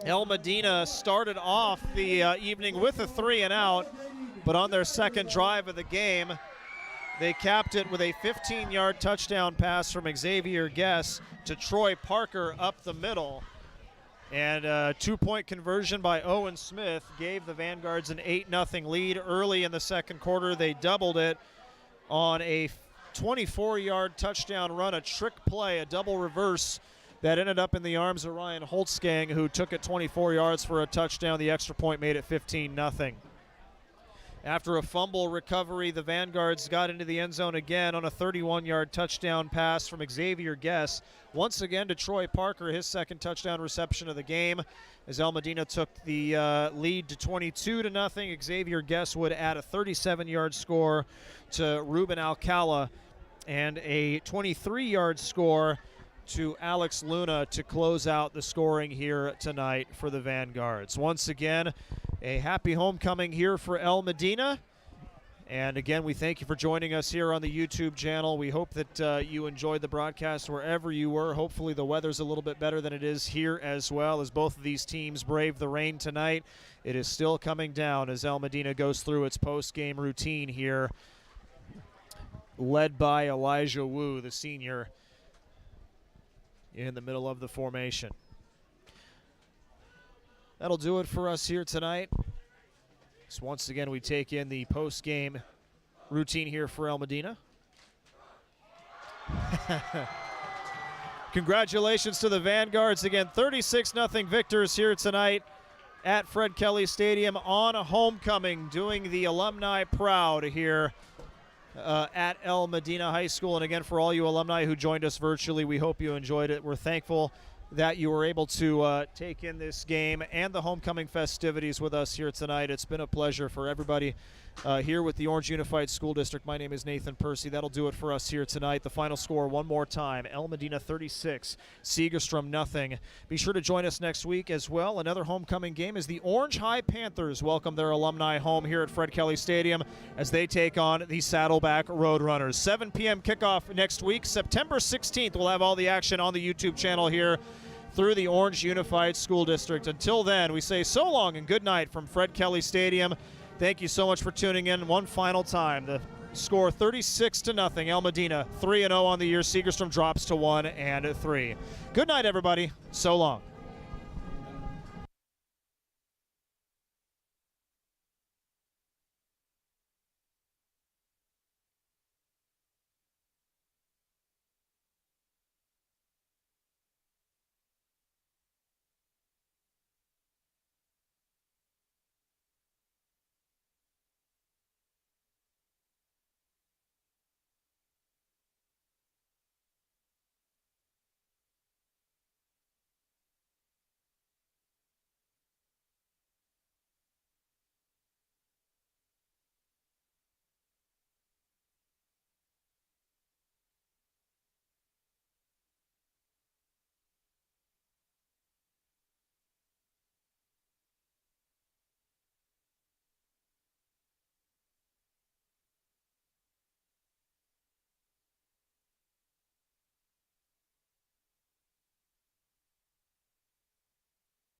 El Modena started off the evening with a 3-and-out, but on their second drive of the game, they capped it with a 15-yard touchdown pass from Xavier Guess to Troy Parker up the middle. And a 2-point conversion by Owen Smith gave the Vanguards an 8-0 lead. Early in the second quarter, they doubled it on a 24-yard touchdown run, a trick play, a double reverse that ended up in the arms of Ryan Holtzgang, who took it 24 yards for a touchdown. The extra point made it 15-0. After a fumble recovery, the Vanguards got into the end zone again on a 31-yard touchdown pass from Xavier Guess. Once again to Troy Parker, his second touchdown reception of the game, as El Modena took the lead to 22-0. Xavier Guess would add a 37-yard score to Ruben Alcala and a 23-yard score to Alex Luna to close out the scoring here tonight for the Vanguards. Once again, a happy homecoming here for El Modena. And again, we thank you for joining us here on the YouTube channel. We hope that you enjoyed the broadcast wherever you were. Hopefully the weather's a little bit better than it is here as well, as both of these teams brave the rain tonight. It is still coming down as El Modena goes through its post-game routine here, led by Elijah Wu, the senior, in the middle of the formation. That'll do it for us here tonight. So once again, we take in the post-game routine here for El Modena. Congratulations to the Vanguards. Again, 36-0 victors here tonight at Fred Kelly Stadium on a homecoming, doing the alumni proud here at El Modena High School. And again, for all you alumni who joined us virtually, we hope you enjoyed it. We're thankful that you were able to take in this game and the homecoming festivities with us here tonight. It's been a pleasure for everybody here with the Orange Unified School District. My name is Nathan Percy. That'll do it for us here tonight. The final score one more time: El Modena 36, Segerstrom 0. Be sure to join us next week as well. Another homecoming game as the Orange High Panthers welcome their alumni home here at Fred Kelly Stadium as they take on the Saddleback Roadrunners. 7 p.m. kickoff next week. September 16th, we'll have all the action on the YouTube channel here through the Orange Unified School District. Until then, we say so long and good night from Fred Kelly Stadium. Thank you so much for tuning in one final time. The score 36-0. El Modena 3-0 on the year. Segerstrom drops to 1-3. Good night, everybody. So long.